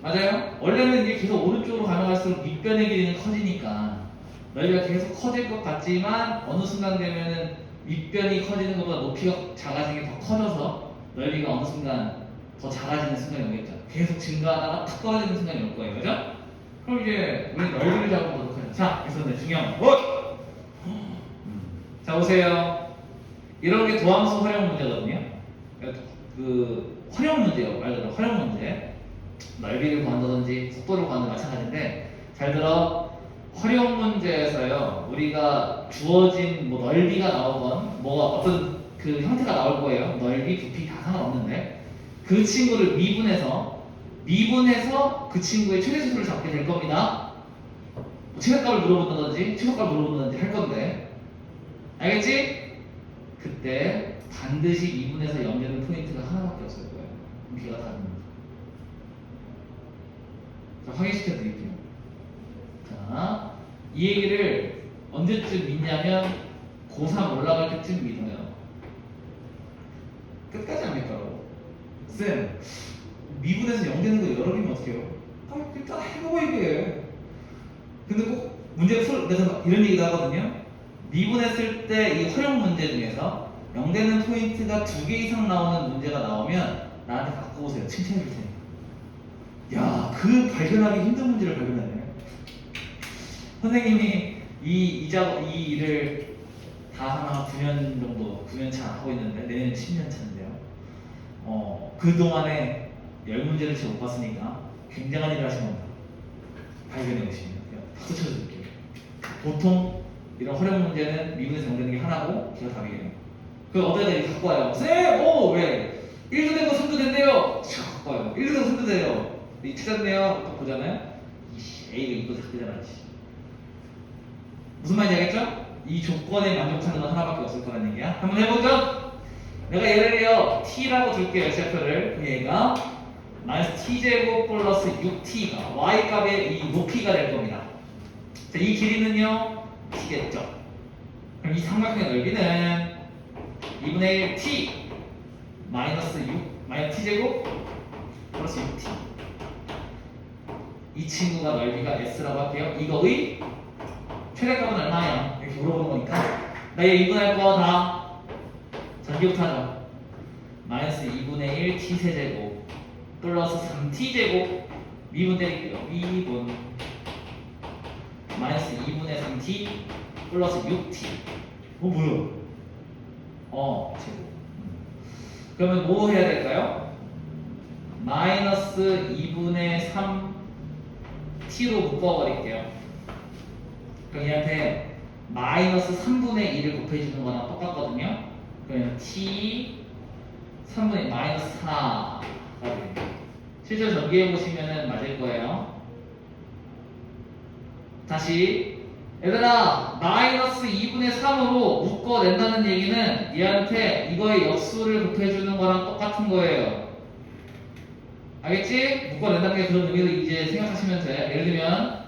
맞아요? 원래는 이게 계속 오른쪽으로 가면 갈수록 밑변의 길이는 커지니까 넓이가 계속 커질 것 같지만 어느 순간 되면은 밑변이 커지는 것보다 높이가 작아지는 게 더 커져서 넓이가 어느 순간 더 작아지는 순간이 오겠죠. 계속 증가하다가 탁 떨어지는 순간이 올 거예요. 그죠? 그럼 이제 우리 넓이를 잡아보도록 하죠. 자, 여기서 중요한 거. 자, 보세요. 이런 게 도함수 활용 문제거든요. 그 활용 문제예요. 말 그대로 활용 문제. 넓이를 구한다든지 속도를 구하는 마찬가지인데 잘 들어. 활용 문제에서요. 우리가 주어진 뭐 넓이가 나오건 뭐가 어떤 그 형태가 나올 거예요. 넓이, 부피 다 상관없는데 그 친구를 미분해서 그 친구의 최대수를 잡게 될 겁니다. 뭐 최대값을 물어본다든지 최소값을 물어본다든지 할 건데 알겠지? 그때 반드시 미분해서 연결된 포인트가 하나밖에 없을 거예요. 그럼 걔가 다릅니다. 자, 확인시켜 드릴게요. 자, 이 얘기를 언제쯤 믿냐면 고3 올라갈 때쯤 믿어요. 끝까지 안 믿더라고. 쌤, 미분에서 0 되는 거 여러 개면 어떡해요? 일단 해보고 얘기해. 근데 꼭 문제를 내가 이런 얘기도 하거든요. 미분했을 때 이 활용 문제 중에서 0 되는 포인트가 2개 이상 나오는 문제가 나오면 나한테 갖고 오세요. 칭찬해 줄 테니까. 야, 그 발견하기 힘든 문제를 발견하네. 선생님이 이 일을 다 한 9년 정도, 9년 차 하고 있는데 내년 10년 차인데요. 그동안에 10문제를 제가 못 봤으니까 굉장한 일을 하신 겁니다. 발견해 오시면 박수 쳐드릴게요. 보통 이런 활용 문제는 미분에서 연결되는 게 하나고 걔가 답이에요. 그 어디다 이렇게 갖고 와요. 쌤! 왜? 1도 되고 3도 된대요. 촥 봐요. 1도 되고 3도 돼요. 이 찾았네요. 또 보잖아요. 이씨, A가 2도 다 되잖아. 무슨 말인지 알겠죠? 이 조건에 만족하는 건 하나밖에 없을 거라는 얘기야. 한번 해보죠. 내가 예를 들어 t라고 줄게요. X표를. 얘가 마이너스 t제곱 플러스 6t가 y 값의 이 높이가 될 겁니다. 자, 이 길이는요 t겠죠. 그럼 이 삼각형의 넓이는 2분의 1 t 마이너스 6 마이너스 t제곱 플러스 6t. 이 친구가 넓이가 s라고 할게요. 이거의 최대값은 얼마야? 이렇게 물어보는 거니까 나 얘 이분할 거 다 전기부터 하자. 마이너스 2분의 1 t 세제곱 플러스 3t 제곱 미분 때릴게요. 미분 마이너스 2분의 3t 플러스 6t. 뭐야? 제곱. 그러면 뭐 해야 될까요? 마이너스 2분의 3t로 묶어버릴게요. 그럼 얘한테 마이너스 3분의 1을 곱해주는 거랑 똑같거든요. 그러면 t 3분의 마이너스 4가 됩니다. 실제 전개해보시면 맞을 거예요. 다시 얘들아 마이너스 2분의 3으로 묶어낸다는 얘기는 얘한테 이거의 역수를 곱해주는 거랑 똑같은 거예요. 알겠지? 묶어낸다는 게 그런 의미로 이제 생각하시면 돼. 예를 들면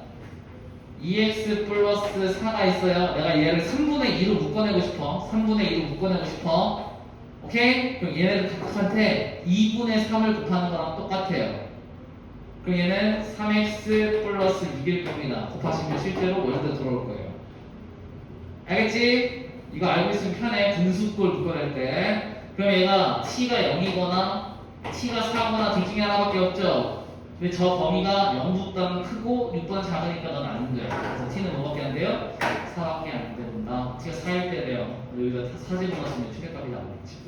2x 플러스 4가 있어요. 내가 얘를 3분의 2로 묶어내고 싶어. 3분의 2로 묶어내고 싶어. 오케이? 그럼 얘네들 각각한테 2분의 3을 곱하는 거랑 똑같아요. 그럼 얘는 3x 플러스 6일 겁니다. 곱하시면 실제로 원래대로 들어올 거예요. 알겠지? 이거 알고 있으면 편해. 분수꼴 묶어낼 때. 그럼 얘가 t가 0이거나 t가 4거나 둘 중에 하나밖에 없죠? 근데 저 범위가 0보다는 크고 6보다는 작으니까 넌 안 돼. 그래서 t는 뭐밖에 안 돼요? 4밖에 안 된다. t가 4일 때 돼요. 여기다 4 집어넣으시면 최대값이 나오겠지.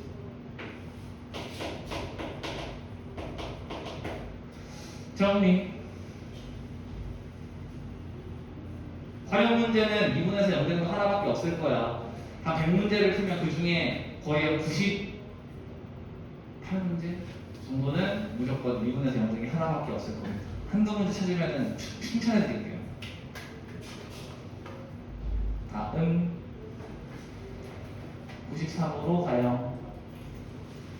정리. 활용 문제는 2분에서 0 되는 거 하나밖에 없을 거야. 한 100문제를 풀면 그 중에 거의 98문제 정도는 무조건 2분에서 0 되는 게 하나밖에 없을 겁니다. 한두 문제 찾으면 칭찬해 드릴게요. 다음 93으로 가요.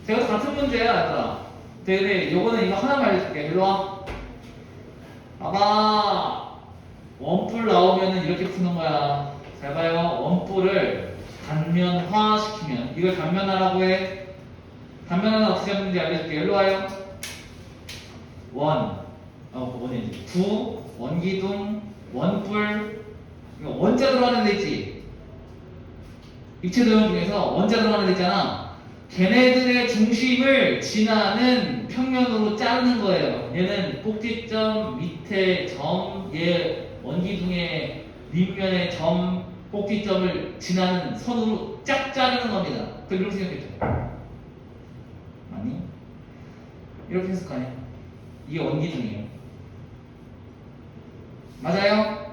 제가 같은 문제야, 얘들아. 근데 요거는 이거 하나만 알려줄게. 일로 와. 봐봐. 원뿔 나오면은 이렇게 푸는 거야. 잘 봐요. 원뿔을 단면화 시키면 이걸 단면화라고 해. 단면화는 어떻게 하는지 알려줄게. 일로 와요. 원이지. 구, 원기둥, 원뿔. 이거 원자 들어가는 데 있지. 입체 도형 중에서 원자 들어가는 데 있잖아. 걔네들의 중심을 지나는 평면으로 자르는 거예요. 얘는 꼭지점 밑에 점, 얘 원기둥의 밑면의 점, 꼭지점을 지나는 선으로 쫙 자르는 겁니다. 그럼 이렇게 생각했죠? 아니? 이렇게 했을 거 아니야? 이게 원기둥이에요. 맞아요?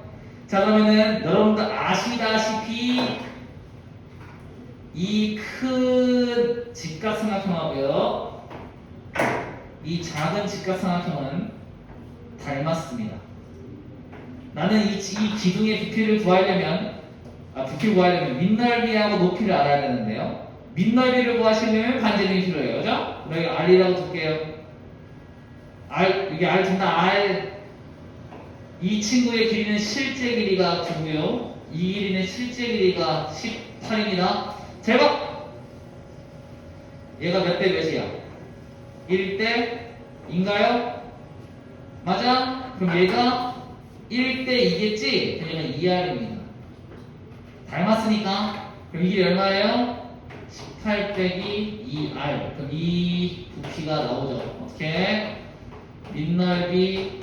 자, 그러면은 여러분들 아시다시피 이 큰 직각삼각형하고요, 이 작은 직각삼각형은 닮았습니다. 나는 이 기둥의 부피를 구하려면 밑넓이하고 높이를 알아야 되는데요. 밑넓이를 구하시려면 반지름이 필요해요. 그죠? 여기 R이라고 둘게요. 여기 R 준다. R. 이 친구의 길이는 실제 길이가 9고요. 이 길이는 실제 길이가 18입니다. 제법! 얘가 몇 대 몇이야? 1대인가요? 맞아? 그럼 얘가 1대2겠지? 그럼 얘가 2R입니다. 닮았으니까. 그럼 이 길이 얼마예요? 18 빼기 2R. 그럼 이 부피가 나오죠. 어떻게? 밑넓이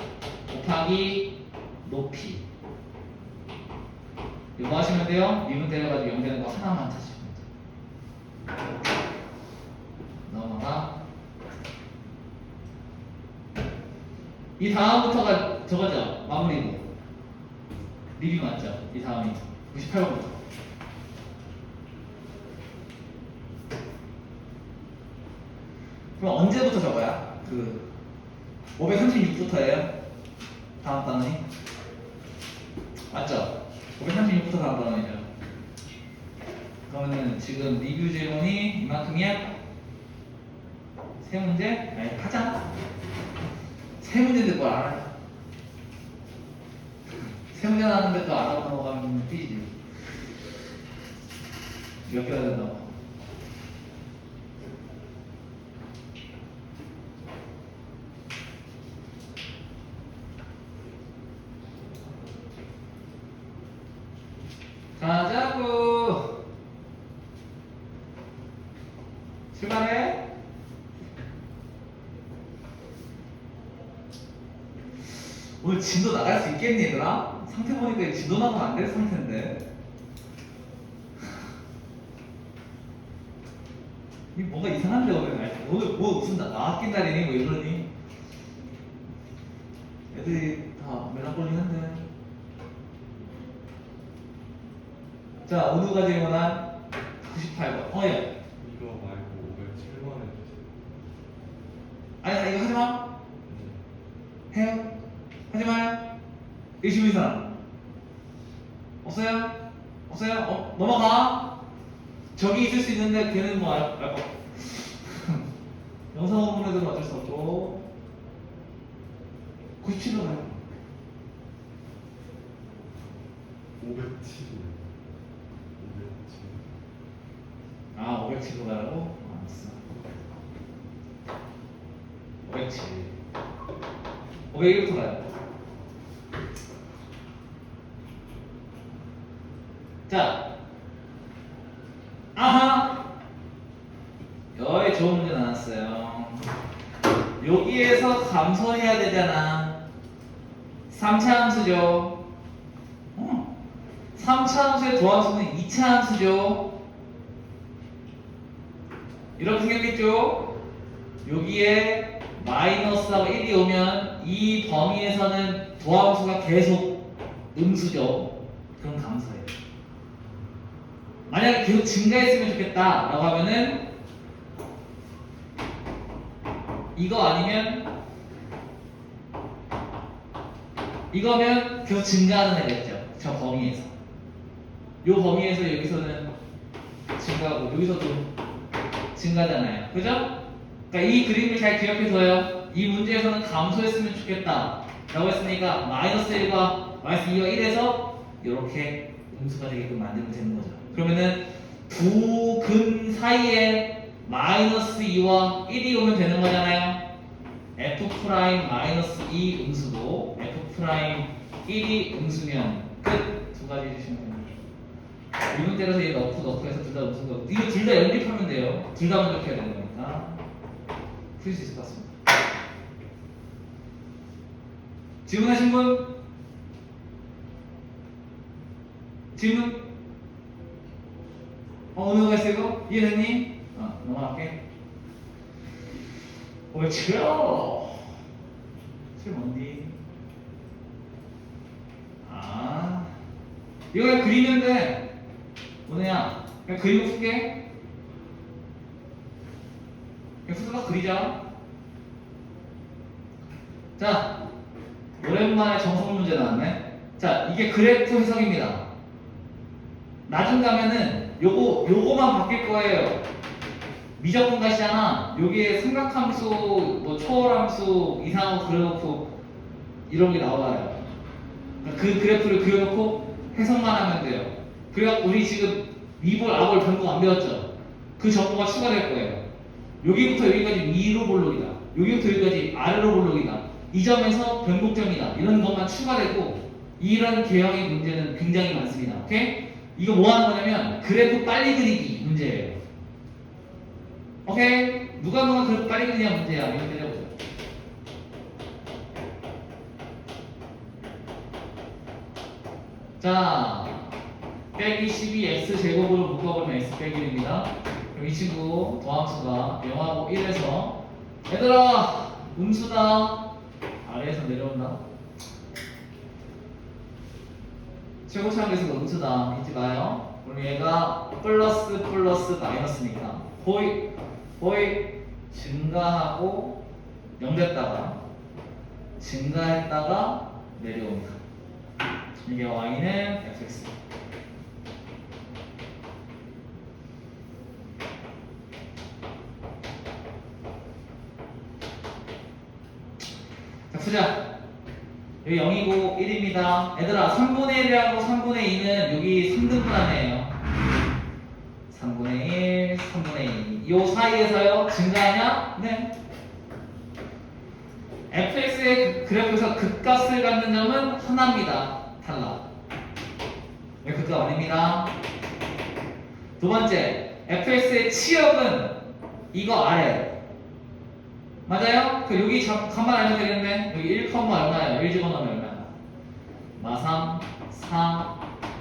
곱하기 높이. 이거 하시면 돼요? 미분 때려가지고 0 되는 거 하나만 찾으시면 돼요. 넘어가. 이 다음부터가 저거죠? 마무리고. 리뷰 맞죠? 이 다음이 98번부터. 그럼 언제부터 적어야? 536부터예요. 다음 단원이 맞죠? 536부터 다음 단원이죠. 그러면은 지금 리뷰 질문이 이만큼이야? 세 문제? 아니 하자. 세 문제인데 뭘 알아? 세 문제 나왔는데 또 알아보고 넘어가면 삐지지. 몇 개가 된다고? 가자고. 출발해. 오늘 진도 나갈 수 있겠니 얘들아? 상태 보니까 진도 나가면 안 될 상태인데. 이 뭔가 이상한데 오늘 뭐 무슨 나학기 날이니 뭐 이러니? 애들이 다 멜랑콜리한데. 자, 오누가 질문한 98번. 예. 이거 말고 507번 해주세요. 아니 이거 하지 마. 해요? 하지 마요. 의심 있는 사람 없어요? 없어요? 넘어가. 저기 있을 수 있는데 걔는 뭐 알 거. 영상 보내도 어쩔 수 없고. 97로 가요. 507. 아, 507로 가라고? 알았어. 507. 501부터 가요. 자, 아하! 여기 좋은 문제 나왔어요. 여기에서 감소해야 되잖아. 3차 함수죠. 3차 함수의 도함수는 2차 함수죠. 이렇게 생겼겠죠? 여기에 마이너스하고 1이 오면 이 범위에서는 도함수가 계속 음수죠. 그럼 감소해요. 만약에 계속 증가했으면 좋겠다 라고 하면은 이거 아니면 이거면 계속 증가하는 애겠죠. 저 범위에서. 요 범위에서 여기서는 증가하고 여기서도 증가잖아요. 그죠? 그러니까 이 그림을 잘 기억해둬요. 이 문제에서는 감소했으면 좋겠다 라고 했으니까 마이너스 1과 마이너스 2와 1에서 이렇게 음수가 되게끔 만들면 되는 거죠. 그러면은 두 근 사이에 마이너스 2와 1이 오면 되는 거잖아요. f 프라임 마이너스 2 음수고 f 프라임 1이 음수면 끝. 두 가지 해주시면 됩니다. 이문 때려서 얘 넣고 해서 둘 다 음수고 이거 둘 다 연립하면 돼요. 둘 다 만족해야 되는 거니까 풀 수 있을 것 같습니다. 질문하신 분? 질문? 어느 거가 있어요 이거? 이해됐니? 넘어갈게. 왜 치료? 칠 뭔디? 이거 그냥 그리면 돼. 뭐냐? 그냥 그리고 풀게. 그냥 후다닥 그리자. 자, 오랜만에 정석 문제 나왔네. 자, 이게 그래프 해석입니다. 나중 가면은 요거만 바뀔 거예요. 미적분가시잖아. 여기에 삼각함수, 뭐 초월함수, 이상하고 그려놓고 이런 게 나와요. 그 그래프를 그려놓고 해석만 하면 돼요. 그래갖고 우리 지금 위볼, 아볼 변곡 안 배웠죠? 그 정보가 추가될 거예요. 여기부터 여기까지 위로 볼록이다. 여기부터 여기까지 아래로 볼록이다. 이 점에서 변곡점이다. 이런 것만 추가되고 이런 개형의 문제는 굉장히 많습니다. 오케이? 이거 뭐 하는 거냐면 그래프 빨리 그리기 문제예요. 오케이? 누가 그래프 빨리 그리냐 문제야. 이거 때려보자. 자, 빼기 12x 제곱으로 묶어버리면 x 빼기 1입니다. 그럼 이 친구 도함수가 0하고 1에서 얘들아 음수다 아래에서 내려온다. 최고차항에서 음수다 잊지 마요. 그럼 얘가 플러스 마이너스니까 거의 증가하고 0 됐다가 증가했다가 내려옵니다. 이게 y는 fx. 자, 쓰자. 여기 0이고 1입니다. 얘들아, 3분의 1이라고 3분의 2는 여기 3등분 안에요. 3분의 1, 3분의 2. 요 사이에서요, 증가하냐? 네. fx의 그래프에서 극값을 갖는 점은 하나입니다. 탈락. 왜 극값 아닙니다. 두 번째, fx의 치역은 이거 아래. 맞아요? 그 여기 가만 알면 되겠네. 여기 1, 얼마예요? 1 집어넣으면 얼마야? 마 3, 4,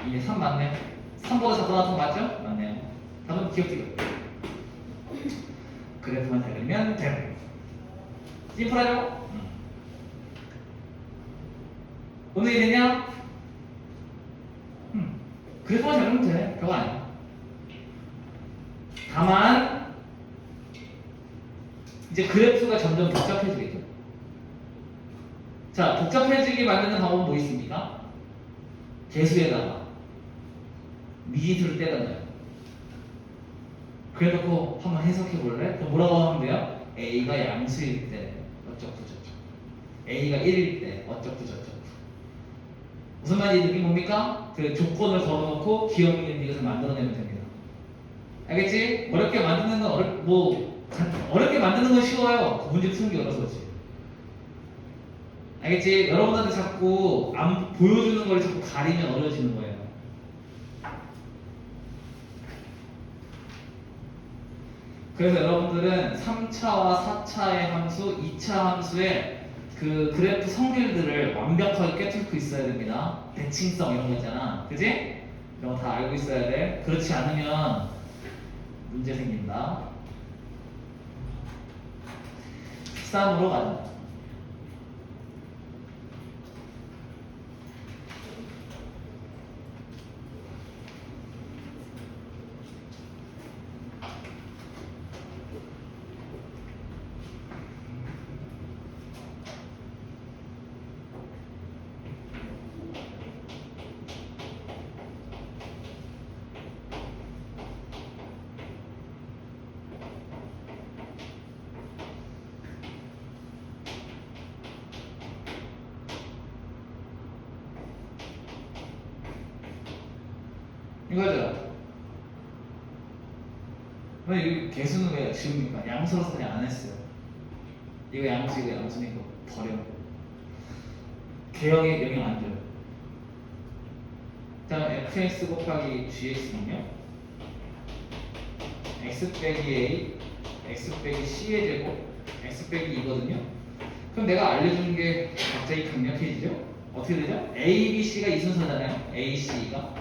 이게 3 맞네. 3보다 작고 나쁜 거 맞죠? 맞네요. 답은 기억지가. 그래프만 잘 그리면 돼. 심플하죠? 오늘 되냐? 그래프만 잘 그리면 돼. 별거 아니야. 다만 이제 그래프가 점점 복잡해지겠죠. 자, 복잡해지게 만드는 방법은 뭐 있습니까? 계수에다가 미지수를 떼던가요. 그래놓고 한번 해석해 볼래? 그럼 뭐라고 하면 돼요? A가 양수일 때 어쩌고 저쩌고, A가 1일 때 어쩌고 저쩌고. 무슨 말인지 느낌 뭡니까? 그 조건을 걸어놓고 기억 있는 이것을 만들어내면 됩니다. 알겠지? 어렵게 만드는 건 어렵게 만드는 건 쉬워요. 문제 푸는 게 어려서 그렇지. 알겠지? 여러분한테 자꾸 안 보여주는 걸 자꾸 가리면 어려워지는 거예요. 그래서 여러분들은 3차와 4차의 함수, 2차 함수의 그 그래프 성질들을 완벽하게 꿰뚫고 있어야 됩니다. 대칭성 이런 거 있잖아. 그지? 이런 거 다 알고 있어야 돼. 그렇지 않으면 문제 생긴다. 13으로 가자. 이거죠. 왜 이 개수는 왜 지웁니까? 양수로서 그냥 안 했어요. 이거 양수, 이거 양수니까 버려. 개형에 영향 안 줘요. 다음 fx 곱하기 gx는요? x 빼기 a, x 빼기 c의 제곱, x 빼기 2거든요. 그럼 내가 알려준 게 갑자기 강력해지죠? 어떻게 되죠? a, b, c가 이 순서잖아요. a, c가.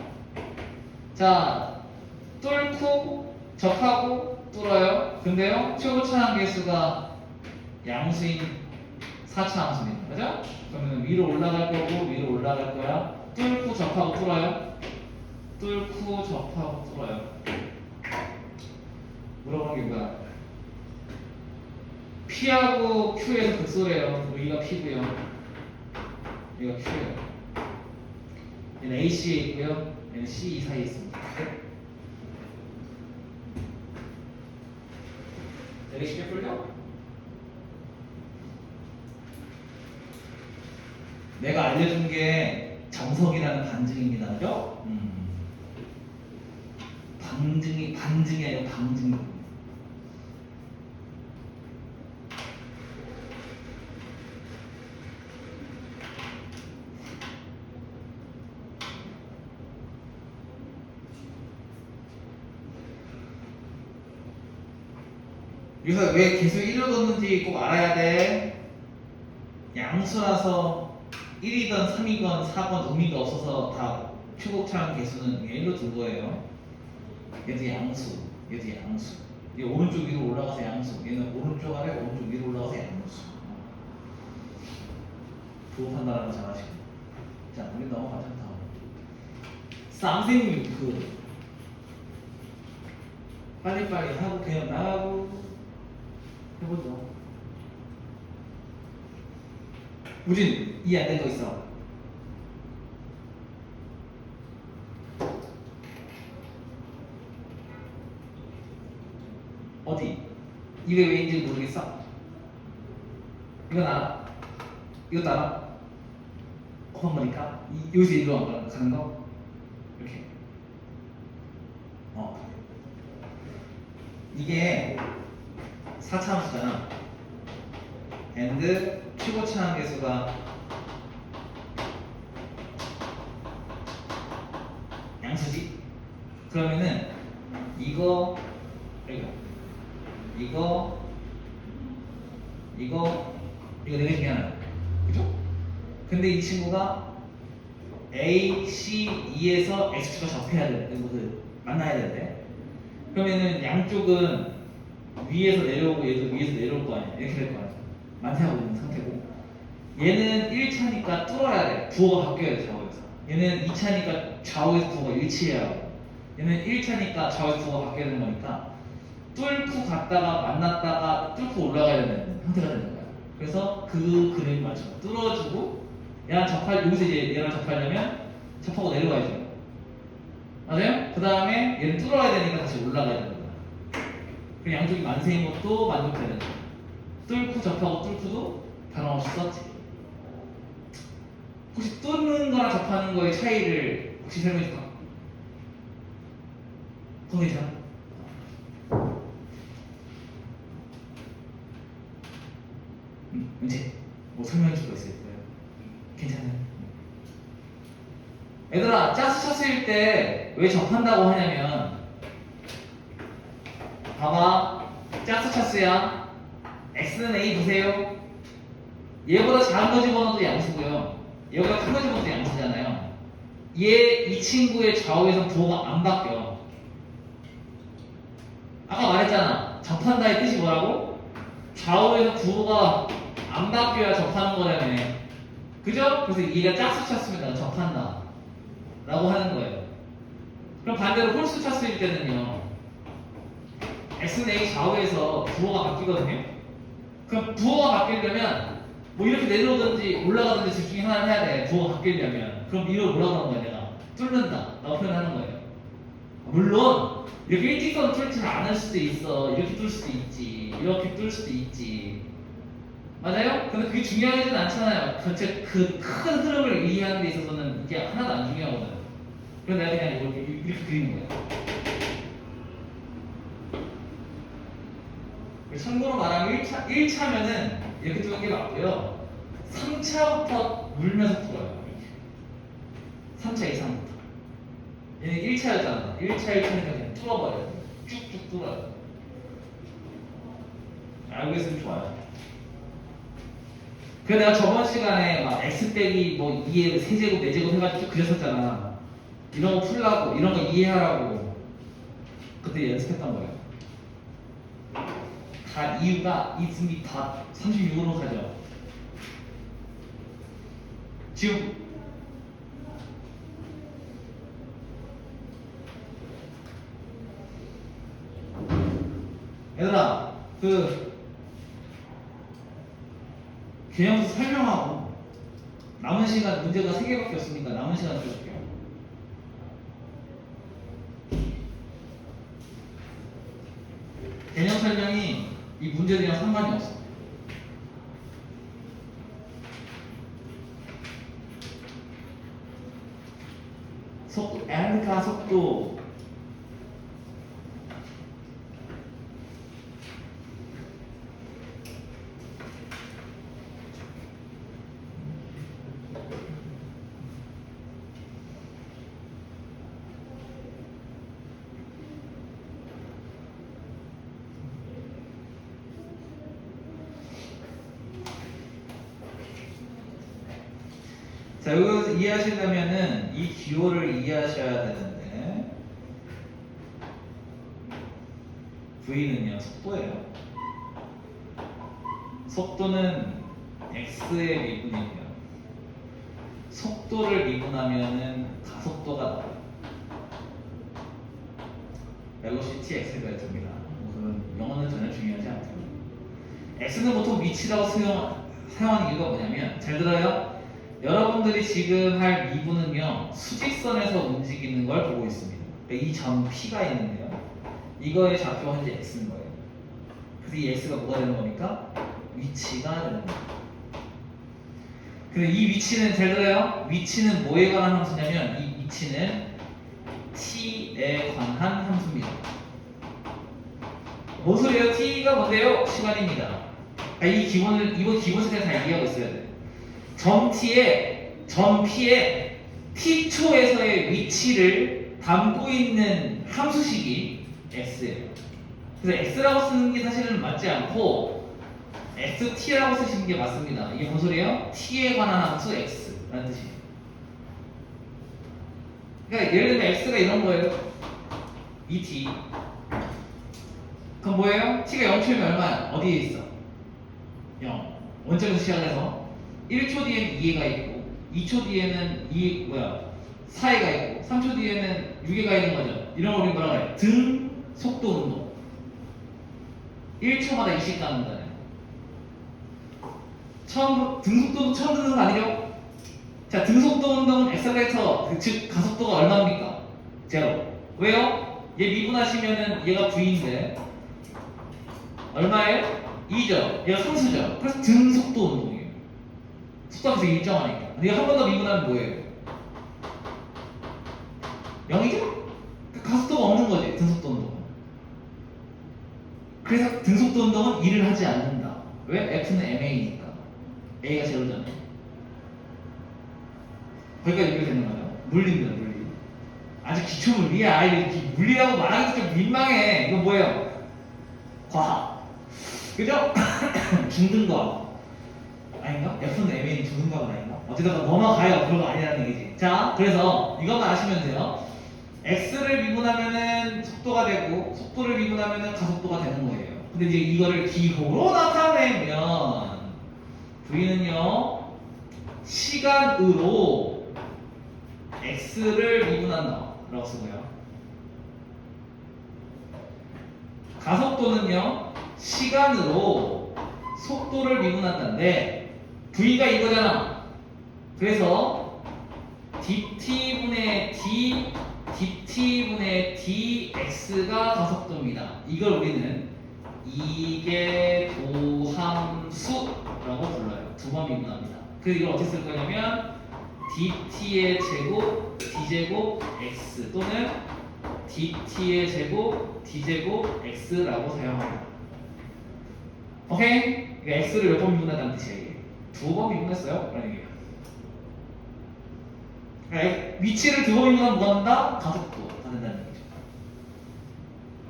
자, 뚫고 접하고 뚫어요. 근데요, 최고 차항 개수가 양수인 4차 함수입니다. 그죠? 그러면 위로 올라갈 거고 위로 올라갈 거야. 뚫고 접하고 뚫어요. 뚫고 접하고 뚫어요. 물어보는 게 뭐야? P하고 Q에서 극소래요. 여기가 P고요. 여기가 Q예요. 얘는 AC에 있고요. 얘는 C 사이에 있습니다. 되게 쉽게 풀려? 내가 알려준 게 정석이라는 반증입니다. 그죠? 반증이 아니라 방증. 여기서 왜 개수 1을 넣는지 꼭 알아야 돼. 양수라서 1이건 3이건 4건 의미가 없어서 다 최고차항 개수는 1로 둔 거예요. 얘도 양수, 얘도 양수. 얘 오른쪽 위로 올라가서 양수. 얘는 오른쪽 아래, 오른쪽 위로 올라가서 양수. 부호 판단하는 거 잘하시고. 자, 우리 넘어가자. 다음. 선생님 빨리빨리 하고 그냥 나가고. 해보죠. 우진 이해 안 된 거 있어? 어디? 이게 왜인지 모르겠어? 이건 알아? 이것도 알아? 어떤 거니까? 여기서 이리로 가는 거? 이렇게. 이게 4차함수잖아. and 최고차항 계수가 양수지? 그러면은 이거 네 개 중에 하나. 그죠? 근데 이 친구가 A, C, E에서 X축과 접해야 되는 것을 만나야 되는데 그러면은 양쪽은 위에서 내려오고 얘도 위에서 내려올 거 아니야. 이렇게 될 거 아니야. 만세하고 있는 상태고 얘는 1차니까 뚫어야 돼. 부호가 바뀌어야 돼. 좌우에서. 얘는 2차니까 좌우에서 부호가 일치해야 하고 얘는 1차니까 좌우에서 부호가 바뀌어야 되는 거니까 뚫고 갔다가 만났다가 뚫고 올라가야 되는 형태가 되는 거야. 그래서 그 그림을 맞춰 뚫어주고 얘랑 여기서 이제 얘랑 접하려면 접하고 내려가야죠. 맞아요? 그 다음에 얘는 뚫어야 되니까 다시 올라가야 되는 거야. 그 양쪽이 만세인 것도 만족해야 되는 거야. 뚫고 접하고 뚫고도 변함없이 썼지. 혹시 뚫는 거랑 접하는 거의 차이를 혹시 설명해 줄까? 그거 괜찮아? 이제 뭐 설명해 줄 거 있을 거예요. 괜찮아요? 얘들아, 짝수 쳤을 때 왜 접한다고 하냐면 봐봐, 짝수 쳤수야. x는 a 보세요. 얘보다 작은 거 집어넣어도 양수고요. 얘보다 큰 거 집어넣어도 양수잖아요. 이 친구의 좌우에서 부호가 안 바뀌어. 아까 말했잖아. 접한다의 뜻이 뭐라고? 좌우에서 부호가 안 바뀌어야 접하는 거라며. 그죠? 그래서 얘가 짝수 쳤으면 접한다 라고 하는 거예요. 그럼 반대로 홀수 쳤을 때는요, x는 a 좌우에서 부호가 바뀌거든요. 그럼 부호가 바뀌려면 뭐 이렇게 내려오든지 올라가든지 둘 중에 하나를 해야 돼. 부호가 바뀌려면. 그럼 위로 올라가는 거야. 내가 뚫는다 라고 표현하는 거예요. 물론 이렇게 일직선을 뚫지 않을 수도 있어. 이렇게 뚫을 수도 있지, 이렇게 뚫을 수도 있지. 맞아요? 근데 그게 중요하지는 않잖아요. 전체 그 큰 흐름을 이해하는 데 있어서는 이게 하나도 안 중요하거든. 그래서 내가 그냥 이렇게 그리는 거야. 참고로 말하면 1차면은 이렇게 뚫는 게 맞고요. 3차부터 물면서 풀어요. 이렇게. 3차 이상부터. 얘는 1차였잖아. 1차니까 그냥 뚫어버려요. 쭉쭉 뚫어요. 알고 있으면 좋아요. 그래서 내가 저번 시간에 막 x 빼기 뭐 2의 세제곱, 네제곱 해가지고 그렸었잖아. 이런 거 풀라고, 이런 거 이해하라고 그때 연습했던 거예요. 다 이유가 있으니 다 36으로 가죠. 지금 얘들아, 그 개념수 설명하고 남은 시간 문제가 3개밖에 없으니까 남은 시간 줄게요. 개념 설명이 이 문제들이랑 상관이 없어. 속도, and가 속도. 자, 여기서 이해하시려면은 이 기호를 이해하셔야 되는데 V는요 속도예요. 속도는 x의 미분이고요. 속도를 미분하면은 가속도가 나와요. velocity x가 됩니다. 그건 영어는 전혀 중요하지 않고요. x는 보통 위치라고 사용하는 이유가 뭐냐면, 잘 들어요. 여러분들이 지금 할 미분은요 수직선에서 움직이는 걸 보고 있습니다. 그러니까 이 점 P가 있는데요, 이거의 좌표가 현재 x인 거예요. 그래서 이 x가 뭐가 되는 겁니까? 위치가 되는 겁니다. 근데 이 위치는, 잘 들어요, 위치는 뭐에 관한 함수냐면, 이 위치는 t에 관한 함수입니다. 뭔 소리예요? t가 뭔데요? 시간입니다. 이 기본 세대 다 이해하고 있어야 돼. 점 P의 t초에서의 위치를 담고 있는 함수식이 x예요. 그래서 x라고 쓰는 게 사실은 맞지 않고 xt라고 쓰시는 게 맞습니다. 이게 뭔 소리예요? t에 관한 함수 x라는 뜻이에요. 그러니까 예를 들면 x가 이런 거예요. 이 t. 그럼 뭐예요? t가 0초면 얼마야? 어디에 있어? 0. 원점에서 시작해서 1초 뒤에는 2회가 있고, 2초 뒤에는 4회가 있고, 3초 뒤에는 6회가 있는 거죠. 이런 걸 우리 뭐라고 해요? 등 속도 운동. 1초마다 2씩 가는 거잖아요. 등속도도 처음 듣는 거 아니죠? 자, 등속도 운동은 엑셀레이터, 즉 가속도가 얼마입니까? 제로. 왜요? 얘 미분하시면은 얘가 V인데 얼마예요? 2죠. 얘가 상수죠. 그래서 등속도 운동이에요. 속도가 일정하니까. 근데 한 번 더 미분하면 뭐예요? 0이죠? 가속도가 없는 거지, 등속도 운동은. 그래서 등속도 운동은 1을 하지 않는다. 왜? F는 MA니까. A가 제로잖아요. 거기까지 연결되는 거죠. 물리입니다, 물리. 아주 기초 물리야. 물리라고 말하기도 좀 민망해. 이건 뭐예요? 과학. 그죠? 중등과학. 아닌가? F는 MA는 중등과학 아닌가? 어쨌든 넘어가요. 그런 거 아니라는 얘기지. 자, 그래서 이것만 아시면 돼요. X를 미분하면은 속도가 되고, 속도를 미분하면은 가속도가 되는 거예요. 근데 이제 이거를 기호로 나타내면 V는요 시간으로 X를 미분한다 라고 쓰고요, 가속도는요 시간으로 속도를 미분한다는데 V가 이거잖아. 그래서 dt분의 dt분의 dx가 가속도입니다. 이걸 우리는 이계도함수라고 불러요. 두 번 미분합니다. 그래서 이걸 어떻게 쓸 거냐면 dt의 제곱 d제곱 x 또는 dt의 제곱 d제곱 x라고 사용합니다. 오케이? 그러니까 x를 몇 번 미분한다는 뜻이에요. 두 번 미분했어요. 그런 얘기예요. 그러니까 위치를 두 번 미분하면 뭐가 된다? 가속도가 된다는 얘기죠.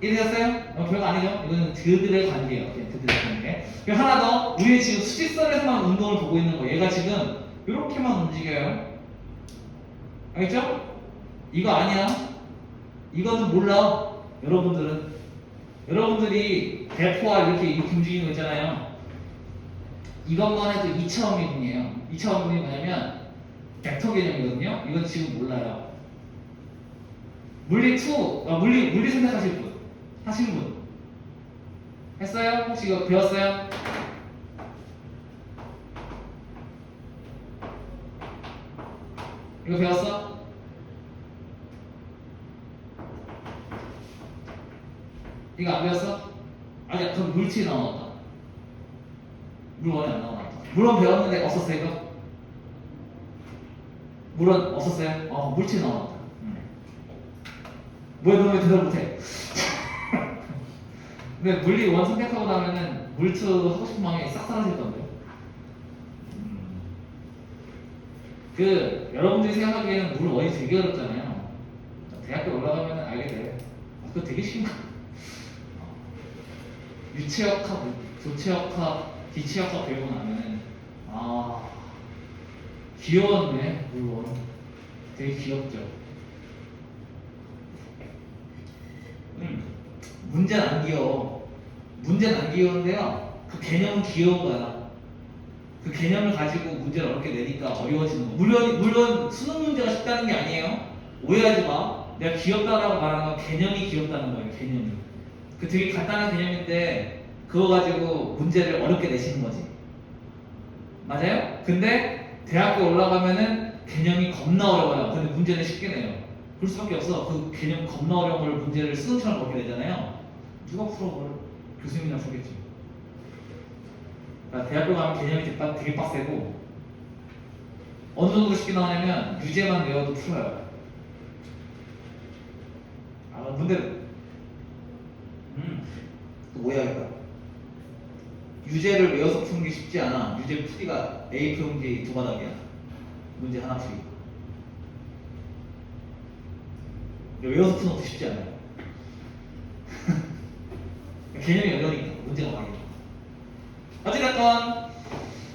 이해되셨어요? 별거 아니죠? 이거는 그들의 관계예요. 그들의 관계. 그리고 하나 더, 우리 지금 수직선에서만 운동을 보고 있는 거예요. 얘가 지금 이렇게만 움직여요. 알겠죠? 이거 아니야. 이거는 몰라. 여러분들이 대포와 이렇게 움직이는 거 있잖아요. 이것만 해도 2차원 미분이에요. 2차원 미분이 뭐냐면 벡터 개념이거든요. 이건 지금 몰라요. 물리 선택하실 분, 하신 분 했어요? 혹시 이거 배웠어요? 이거 배웠어? 이거 안 배웠어? 아니야, 그럼 물치 나왔다. 물원이 안 나왔다. 물원 배웠는데 없었어요, 이거? 물원 없었어요? 물치 나왔다. 왜 너왜 대답 못해? 근데 물리 원 선택하고 나면은 물투 하고 싶은 마음이 싹 사라질 건데요. 여러분들이 생각하기에는 물 원이 되게 어렵잖아요. 대학교 올라가면 알게 돼요. 그거 되게 쉬운 거. 유체역학, 조체역학, 기체역학 배우고 나면은 귀여웠네, 물론. 되게 귀엽죠. 문제는 안 귀여워. 문제는 안 귀여운데요, 그 개념은 귀여운 거야. 그 개념을 가지고 문제를 어렵게 내니까 어려워지는 거. 물론 수능 문제가 쉽다는 게 아니에요. 오해하지 마. 내가 귀엽다라고 말하는 건 개념이 귀엽다는 거예요. 개념이. 그 되게 간단한 개념인데 그거 가지고 문제를 어렵게 내시는 거지. 맞아요? 근데 대학교 올라가면은 개념이 겁나 어려워요. 근데 문제는 쉽게 내요. 그럴 수밖에 없어. 그 개념 겁나 어려운 걸 문제를 수능처럼 먹게 되잖아요. 누가 풀어볼? 교수님이랑 풀겠지. 그러니까 대학교 가면 개념이 되게 빡세고 어느 정도로 쉽게 나오냐면 유제만 외워도 풀어요. 아 문제는 또 뭐 해야겠다. 유제를 외워서 푸는 게 쉽지 않아. 유제 풀이가 A 문제 두 바닥이야. 문제 하나 풀이. 외워서 푸는 것도 쉽지 않아요. 개념이 어려우니까 문제가 많이. 어찌됐건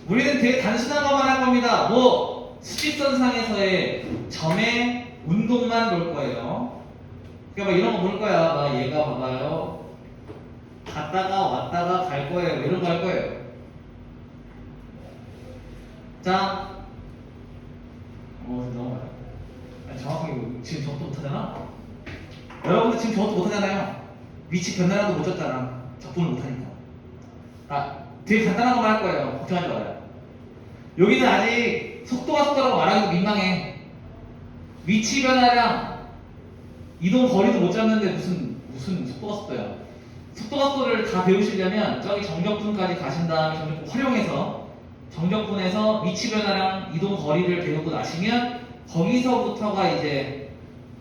우리는 되게 단순한 것만 할 겁니다. 뭐 수직선상에서의 점의 운동만 볼 거예요. 그러니까 막 이런 거 볼 거야. 막 얘가 봐봐요. 갔다가 왔다가 갈 거예요. 이런 거 할 거예요. 자, 너무 아니, 정확하게 지금 정도 못하잖아. 여러분들 지금 정도 못하잖아요. 위치 변화라도 못 줬잖아. 적분을 못하니까. 아, 되게 간단한 것만 할 거예요. 걱정하지 말아요. 여기는 아직 속도가 속도라고 말하기도 민망해. 위치 변화량 이동 거리도 못 잡는데 무슨 속도가 속도야. 속도가 속도를 다 배우시려면 저기 정적분까지 가신 다음에 정적분 활용해서 정적분에서 위치 변화량 이동 거리를 배우고 나시면 거기서부터가 이제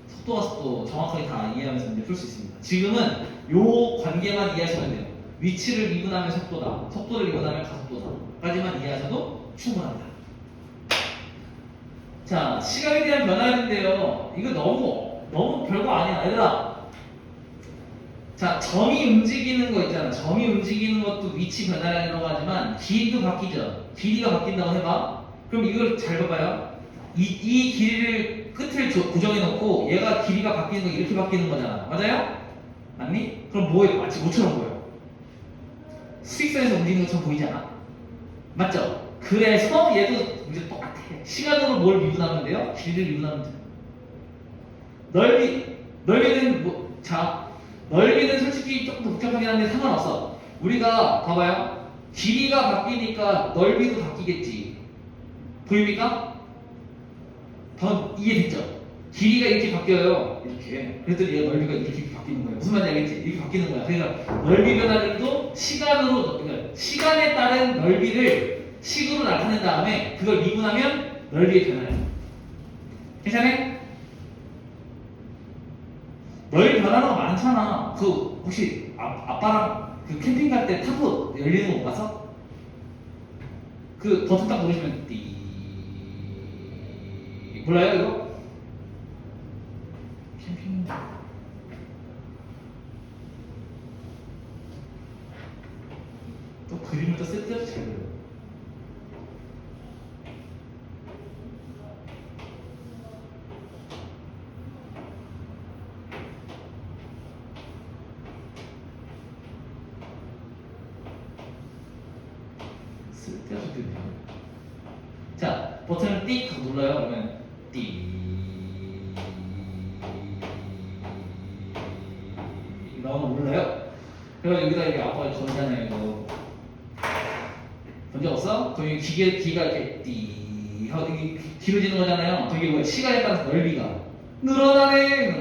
속도가 속도 정확하게 다 이해하면서 이제 풀 수 있습니다. 지금은 요 관계만 이해하시면 돼요. 위치를 미분하면 속도다, 속도를 미분하면 가속도다 까지만 이해하셔도 충분합니다. 자, 시간에 대한 변화인데요. 이거 너무 별거 아니야. 얘들아. 자, 점이 움직이는 거 있잖아. 점이 움직이는 것도 위치 변화량이라고 하지만 길이도 바뀌죠. 길이가 바뀐다고 해봐. 그럼 이걸 잘 봐봐요. 이 길이를 끝을 고정해 놓고 얘가 길이가 바뀌는 거 이렇게 바뀌는 거잖아. 맞아요? 맞니? 그럼 뭐예요? 마치 뭐처럼 보여? 수직선에서 움직이는 것처럼 보이지 않아? 맞죠? 그래서 얘도 이제 똑같아. 시간으로 뭘 미분하면 돼요? 길이를 미분하면 돼요. 넓이는 넓이는 솔직히 조금 복잡하긴 한데 상관없어. 우리가 봐봐요. 길이가 바뀌니까 넓이도 바뀌겠지. 보입니까? 더 이해됐죠? 길이가 이렇게 바뀌어요. 이렇게. 그랬더니 얘 넓이가 이렇게 바뀌는 거예요. 무슨 말인지 알겠지? 이렇게 바뀌는 거야. 그러니까 넓이 변화들도 그러니까 시간에 따른 넓이를 식으로 나타낸 다음에 그걸 미분하면 넓이의 변화예요. 괜찮아요? 넓이 변화가 많잖아. 그 혹시 아빠랑 그 캠핑 갈 때 타고 열리는 거 못 봤어? 그 버튼 딱 누르시면 띠 몰라요 이거? 캠핑 또 그림을 또 쓸데없이 잘 그려. 쓸데없이 그려. 자, 버튼을 띡 하고 눌러요. 그러면 띠 나오면 몰라요? 그래서 여기다 이렇게 아빠가 건잖아요. 이거 본 적 없어? 그럼 기가 이렇게 띠 하고 이게 길어지는 거잖아요. 그게 뭐야? 시간에 따라서 넓이가 늘어나네.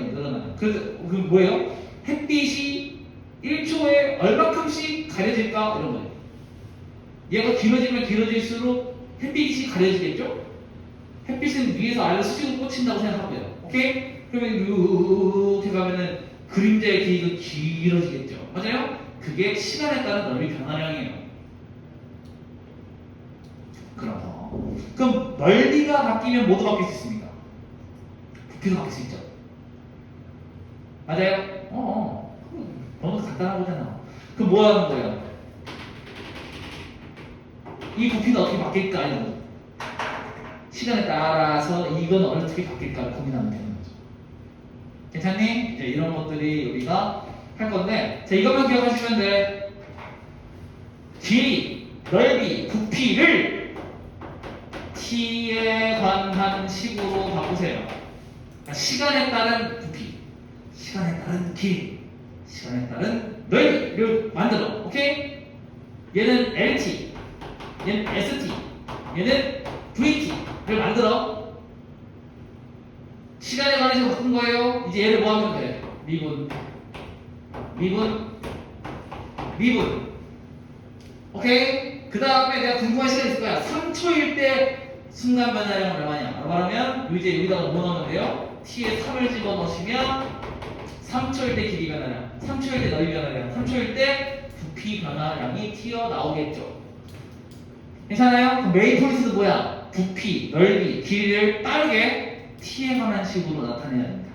그래서 그 뭐예요? 햇빛이 1초에 얼마큼씩 가려질까 이런 거예요. 얘가 길어지면 길어질수록 햇빛이 가려지겠죠? 햇빛은 위에서 아래로 수직으로 꽂힌다고 생각하고요. 오케이? 그러면 이렇게 가면은 그림자의 길이가 길어지겠죠. 맞아요? 그게 시간에 따른 넓이 변화량이에요. 그럼 넓이가 바뀌면 뭐도 바뀔 수 있습니까? 부피도 바뀔 수 있죠. 맞아요? 너무 간단하잖아. 그럼 뭐 하는 거예요? 이 부피는 어떻게 바뀔까? 이런 거. 시간에 따라서 이건 어떻게 바뀔까 고민하면 되는 거죠. 괜찮니? 이제 이런 것들이 우리가 할 건데, 자, 이것만 기억하시면 돼. 길이, 넓이, 부피를 t에 관한 식으로 바꾸세요. 그러니까 시간에 따른 부피, 시간에 따른 길이, 시간에 따른 넓이를 만들어. 오케이? 얘는 LT, 얘는 ST, 얘는 VT를 만들어. 시간에 관해서 바꾼 거예요. 이제 얘를 뭐 하면 돼? 미분, 미분, 미분. 오케이? 그 다음에 내가 궁금한 시간이 있을 거야. 3초일 때 순간 변화량은 얼마냐? 말하면 이제 여기다가 뭐 넣으면 돼요? t에 3을 집어넣으시면 3초일 때 길이 변화량, 3초일 때 넓이 변화량, 3초일 때 부피 변화량이 튀어나오겠죠. 괜찮아요? 그럼 메인 포인트는 뭐야? 부피, 넓이, 길이를 빠르게 t에 관한 식으로 나타내야 됩니다.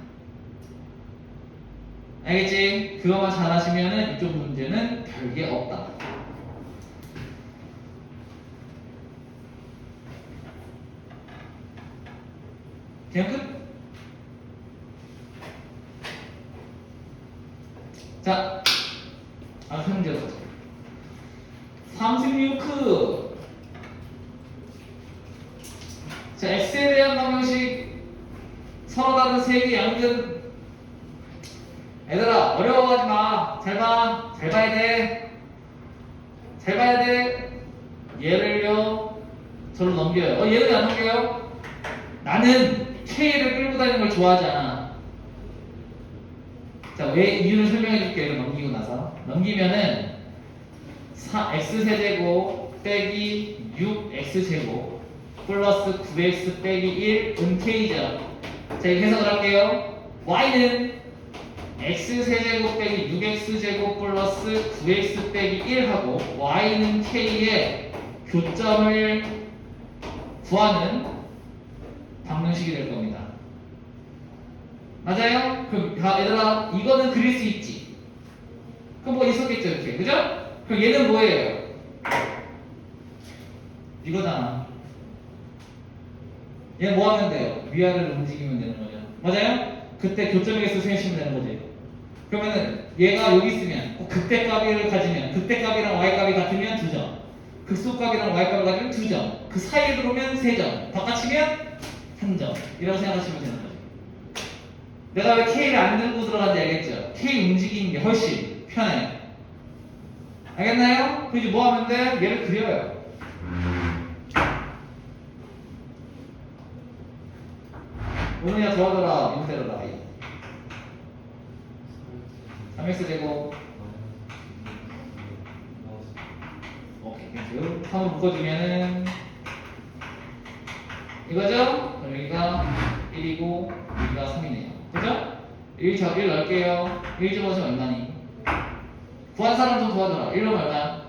알겠지? 그것만 잘 하시면은 이쪽 문제는 별게 없다. 그냥 끝? 자, 큰 문제 보자. 36. 자, x에 대한 방정식 서로 다른 세 개 양근. 얘들아, 어려워하지 마. 잘 봐. 잘 봐야 돼. 잘 봐야 돼. 얘를요, 저로 넘겨요. 얘는 왜 안 넘겨요? 나는 K를 끌고 다니는 걸 좋아하지 않아. 자, 왜 이유를 설명해 줄게요. 이거 넘기고 나서. 넘기면은 x세제곱 빼기 6x제곱 플러스 9x 빼기 1 K죠. 자, 이렇게 해석을 할게요. y는 x세제곱 빼기 6x제곱 플러스 9x 빼기 1하고 y는 k의 교점을 구하는 방정식이 될 겁니다. 맞아요? 그럼 얘들아, 이거는 그릴 수 있지. 그럼 뭐 있었겠죠, 이렇게. 그죠? 그럼 얘는 뭐예요? 이거잖아. 얘 뭐 하면 돼요? 위아래로 움직이면 되는 거죠. 맞아요? 그때 교점에서 세우시면 되는 거지. 그러면은 얘가 여기 있으면 극대값을 가지면 극대값이랑 y값이 같으면 2점, 극소값이랑 y값이 같으면 2점, 그 사이에 들어오면 3점, 바깥치면 3점. 이라고 생각하시면 되는 거죠. 내가 왜 K를 안 들고 들어간지 알겠죠? K 움직이는 게 훨씬 편해. 알겠나요? 그럼 이제 뭐 하면 돼? 얘를 그려요. 오늘이야 더하더라, 민대로라. 3x 제곱. 오케이, 땡큐. 3을 묶어주면은 이거죠? 그럼 여기가 1이고 여기가 3이네요. 그죠? 1 넣을게요. 1 집어넣으면 얼마니? 구한 사람 좀 도와줘라. 1 넣으면 얼마야?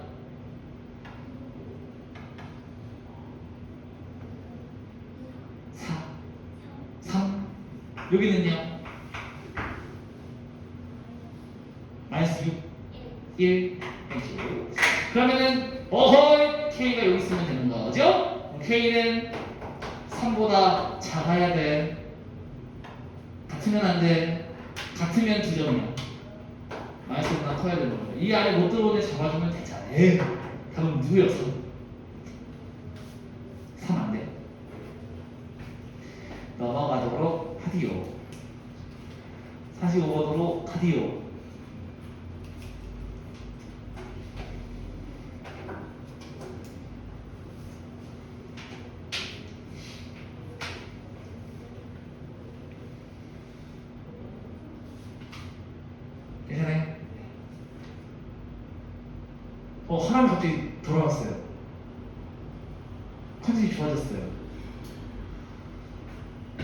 4 3 여기는요? 마이너스 6 1 땡큐. 그러면은 어허이 K가 여기 있으면 되는 거죠? K는 3보다 작아야 돼. 같으면 안 돼. 같으면 2점이야. 마이너스보다 커야 되는 거죠. 이 안에 못 들어오는 애 잡아주면 되잖아. 에이, 답은 누구였어? 3 안 돼. 넘어가도록 하디오. 45번으로 하디오. 괜찮아요? 하람이 갑자기 돌아왔어요. 컨디션이 좋아졌어요.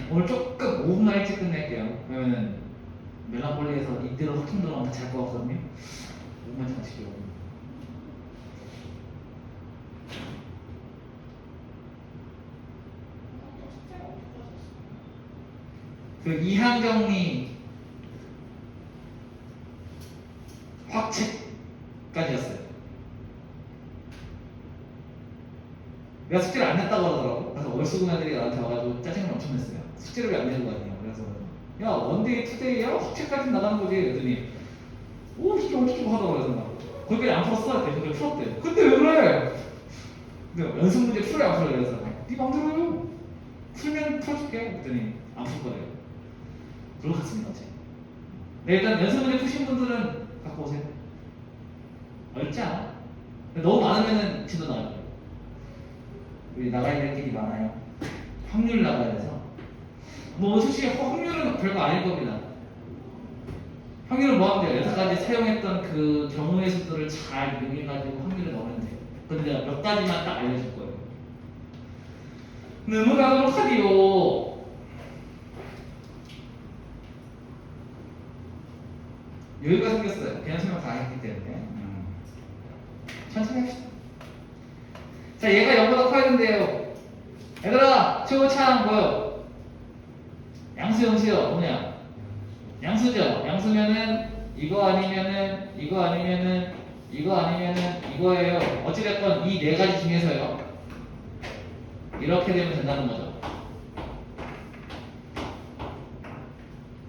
오늘 조금 5분만 일찍 끝낼게요. 그러면은 멜랑콜리에서 이대로 확통 들어가면 잘 것 같거든요. 5분만 참으시죠. 그 이항정리 확책까지였어요. 내가 숙제를 안 냈다고 하더라고. 그래서 월수금 애들이 나한테 와가지고 짜증을 엄청 냈어요. 숙제를 왜 안 내는 거 아니냐. 그래서 야, 원데이 투데이야? 확책까지 나가는 거지. 그랬더니 이게 어떻게 하더라고. 그래서 막 거기까지 안 풀었어. 그때 풀었대. 근데 왜 그래? 근데 연습 문제 풀래 안 풀래? 그래서 네 맘대로요. 풀면 풀어줄게. 그랬더니 안 풀 거래요. 그러고 갔습니다. 네, 일단 연습 문제 푸신 분들은 갖고 오세요. 어렵지 않아. 너무 많으면은 지도 나요. 우리 나가야 될 길이 많아요. 확률 나가야 돼서. 뭐 솔직히 확률은 별거 아닐 겁니다. 확률은 뭐 하면 돼요? 여태까지 사용했던 그 경우의 수들을 잘 이용해가지고 확률을 넣으면 돼요. 근데 내가 몇 가지만 딱 알려줄 거예요. 넘어가도록 하디요. 여유가 생겼어요. 그냥 설명 다 했기 때문에. 천천히 합시다. 자, 얘가 0보다 커야 된대요. 얘들아, 최고차항 뭐요? 양수, 영수요? 뭐냐? 양수죠? 양수면은 이거 아니면은 이거 아니면은 이거 아니면은 이거예요. 어찌됐건 이 네 가지 중에서요. 이렇게 되면 된다는 거죠.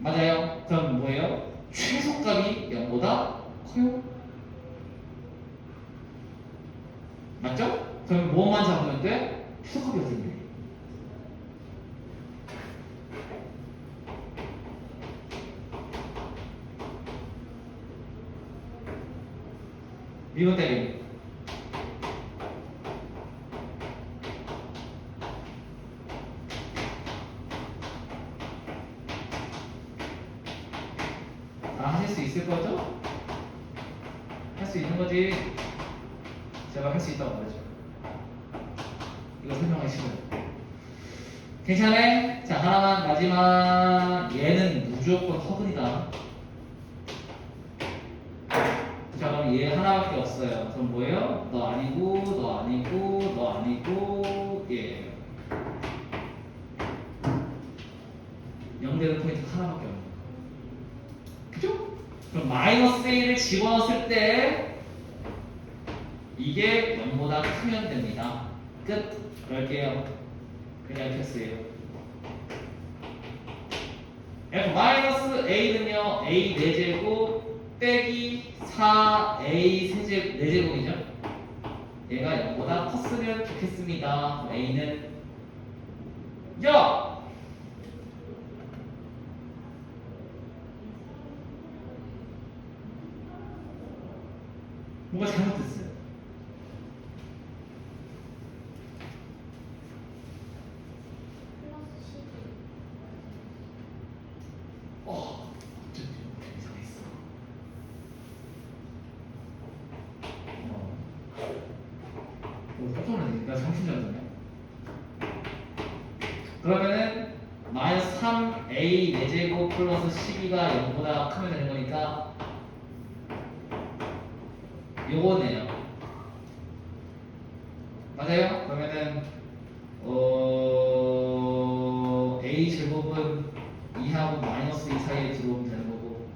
맞아요? 그럼 뭐예요? 최소값이 0보다 커요. 맞죠? 그럼 뭐만 잡으면 돼? 최소값이 어딘데? 이거 때문에 하실 수 있을 거죠? 할 수 있는 거지. 제가 할 수 있다고 말해줘. 이거 설명하기 싫어요. 괜찮아? 자, 하나만 마지막. 얘는 무조건 허근이다. 자, 그럼 얘 하나밖에 없어요. 그럼 뭐예요? 너 아니고, 너 아니고, 너 아니고, 얘. 0 되는 포인트 하나밖에 없는 거예요. 그죠? 그럼 마이너스 1을 집어넣었을 때 이게 0보다 크면 됩니다. 끝. 그럴게요. 그냥 패스예요. F 마이너스 A는요, A 4제곱 빼기 4A 4제곱이죠. 얘가 0보다 컸으면 좋겠습니다. A는 야! 뭔가 잘못됐어요. 어쩐지 이상했어. 깜짝 놀랐네. 나 정신 잘랐네. 그러면은 마이너스 3A 4제곱 플러스 12가 0보다 크면 되는 거니까 요거네요. 맞아요? 그러면은 A 제곱은 2하고 마이너스 2 사이에 들어오면 되는 거고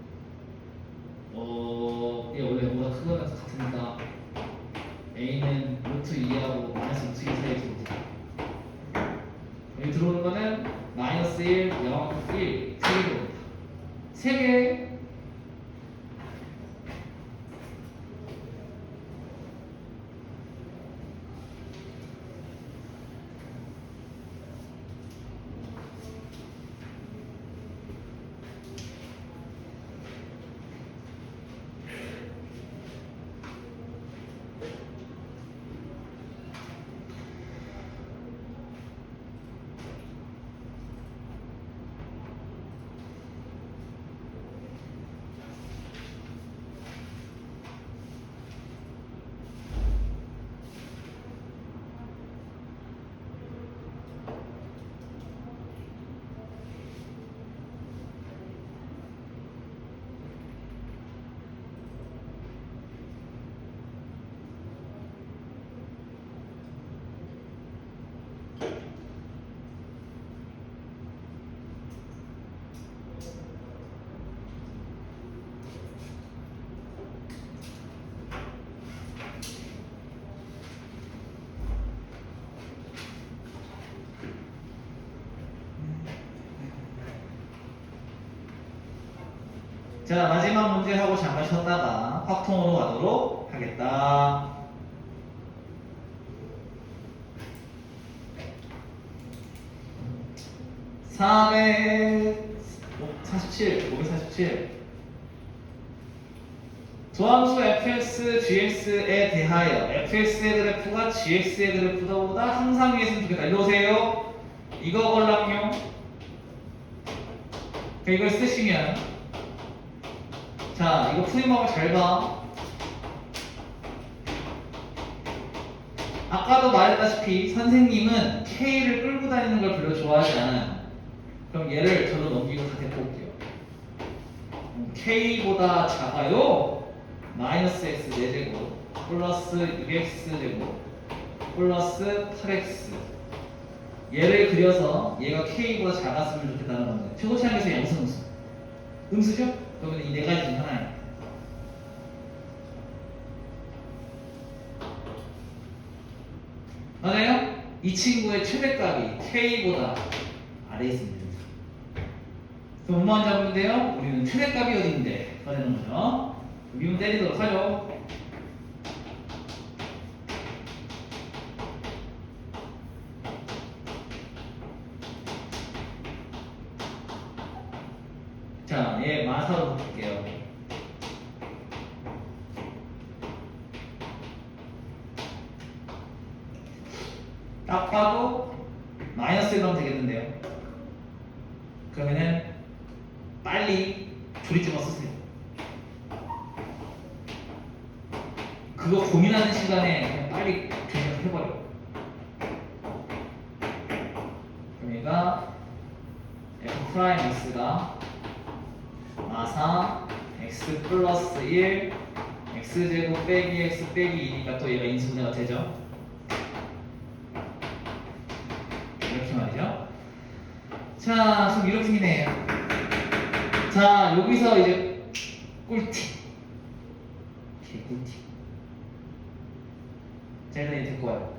이게 원래 0보다 크거나 같으니까 A는 루트 2하고 마이너스 루트 2 사이에 들어오면 돼요. 여기 들어오는 거는 마이너스 1, 0, 1 3개 들어옵니다. 3개. 자, 마지막 문제 하고 잠깐 쉬었다가 확통으로 가도록 하겠다. 547 547 도함수 fx, gx에 대하여 fx의 그래프가 gx의 그래프보다 항상 위했으면 좋겠다. 일로 오세요. 이거 걸랑요. 이걸 쓰시면 자 이거 푸는 법을 잘 봐. 아까도 말했다시피 선생님은 K를 끌고 다니는 걸 별로 좋아하지 않아요. 그럼 얘를 저로 넘기고 다 데려올게요. K보다 작아요. 마이너스 X 4제곱 플러스 6X제곱 플러스 8X 얘를 그려서 얘가 K보다 작았으면 좋겠다는 건데 최고차항에서 양수 음수 음수죠? 그러면 이 네 가지 중 하나예요. 맞아요? 이 친구의 최대값이 K보다 아래에 있습니다. 그럼 뭐만 잡으면 돼요? 우리는 최대값이 어딘데? 꺼내는 거죠. 미분 때리도록 하죠. 자, 얘 마사로 볼게요. 딱 봐도 마이너스 1하면 되겠는데요. 그러면은 빨리 조리집어 쓰세요. 그거 고민하는 시간에 그냥 빨리 조리집어 해버려. 그럼 얘가 f 프라임 x가 마사 x 플러스 1 x제곱 빼기 x 빼기 2니까 또 얘가 인수분해가 되죠. 이렇게 말이죠. 자, 좀 이렇게 생기네요. 자, 여기서 이제 꿀팁. 꿀팁. 자, 일단 이제 듣고 와요.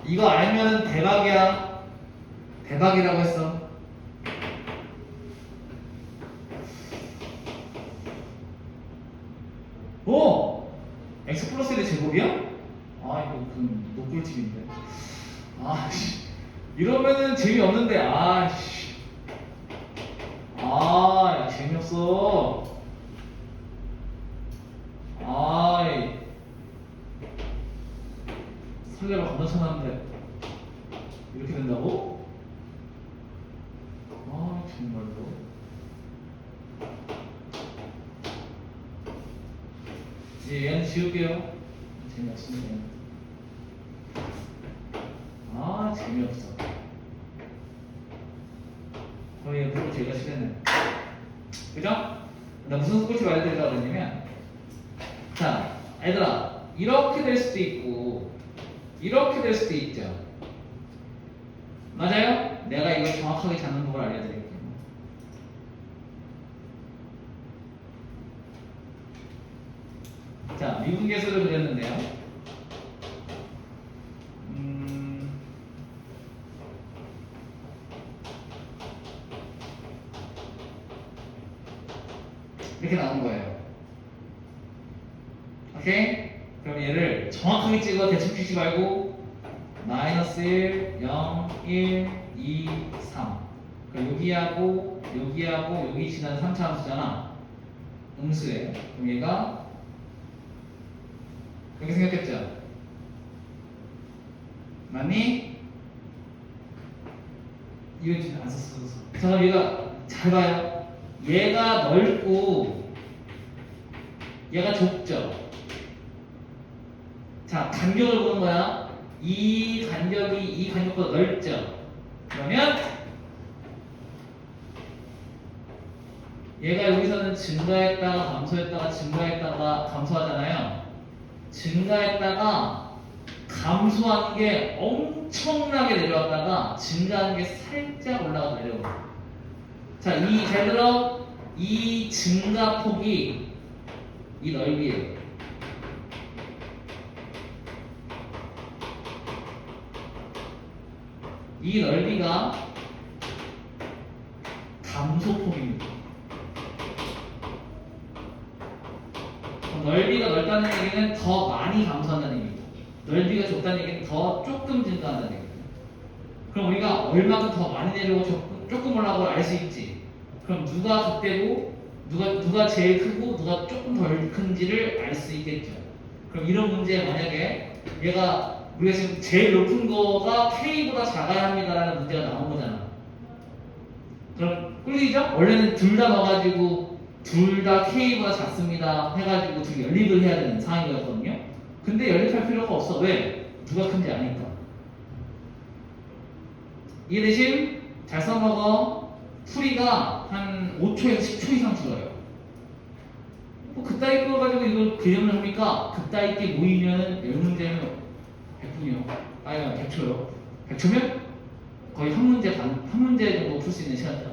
이거 알면 대박이야. 대박이라고 했어. 오! x 플러스 1의 제곱이야? 아, 이거 그 노꿀팁인데. 아, 씨. 이러면은 재미없는데, 아, 씨. 아, 야, 재미없어. 아이. 설레가 겁나 쳐놨는데. 이렇게 된다고? 아, 정말로. 이제 얘는 지울게요. 재미없습니다. 아, 재미없어. 거의 옆으로 제가 싫었네. 그죠? 나 무슨 꿀팁 알려드리려고 그랬냐면, 자, 얘들아, 이렇게 될 수도 있고, 이렇게 될 수도 있죠. 맞아요? 내가 이걸 정확하게 잡는 법을 알려드릴게요. 자, 미분계수를 그렸는데요. 이렇게 나온 거예요. 오케이? 그럼 얘를 정확하게 찍어 대충 치지 말고 마이너스 1, 0, 1, 2, 3 그럼 여기하고 여기하고 여기 지나는 3차 함수잖아. 음수예요. 그럼 얘가 이렇게 생겼겠죠? 맞니? 이건 지금 안 썼어. 자, 그럼 얘가 잘 봐요. 얘가 넓고 얘가 좁죠. 자, 간격을 보는 거야. 이 간격이 이 간격보다 넓죠. 그러면 얘가 여기서는 증가했다가 감소했다가 증가했다가 감소하잖아요. 증가했다가 감소하는 게 엄청나게 내려왔다가 증가하는 게 살짝 올라가서 내려오고. 자, 잘 들어. 이 증가폭이 이 넓이에요. 이 넓이가 감소폭입니다. 넓이가 넓다는 얘기는 더 많이 감소한다는 얘기입니다. 넓이가 좁다는 얘기는 더 조금 증가한다는 얘기입니다. 그럼 우리가 얼마큼 더 많이 내려오고 조금 올라가고 알 수 있지. 그럼 누가 그때고 누가 제일 크고 누가 조금 덜 큰지를 알 수 있겠죠. 그럼 이런 문제 만약에 얘가 우리가 지금 제일 높은 거가 K보다 작아야 합니다라는 문제가 나온 거잖아. 그럼 꿀리죠? 원래는 둘 다 넣어가지고 둘 다 K보다 작습니다 해가지고 둘 연립을 해야 되는 상황인 거였거든요. 근데 연립할 필요가 없어. 왜? 누가 큰지 아니까. 이해되심? 잘 써먹어. 풀이가 한 5초에서 10초 이상 줄어요. 뭐 그따위 거 가지고 이걸 개념을 합니까? 그따위 게 모이면은 열 문제는 100분이요. 아니 100초요. 100초면 거의 한 문제 정도 풀 수 있는 시간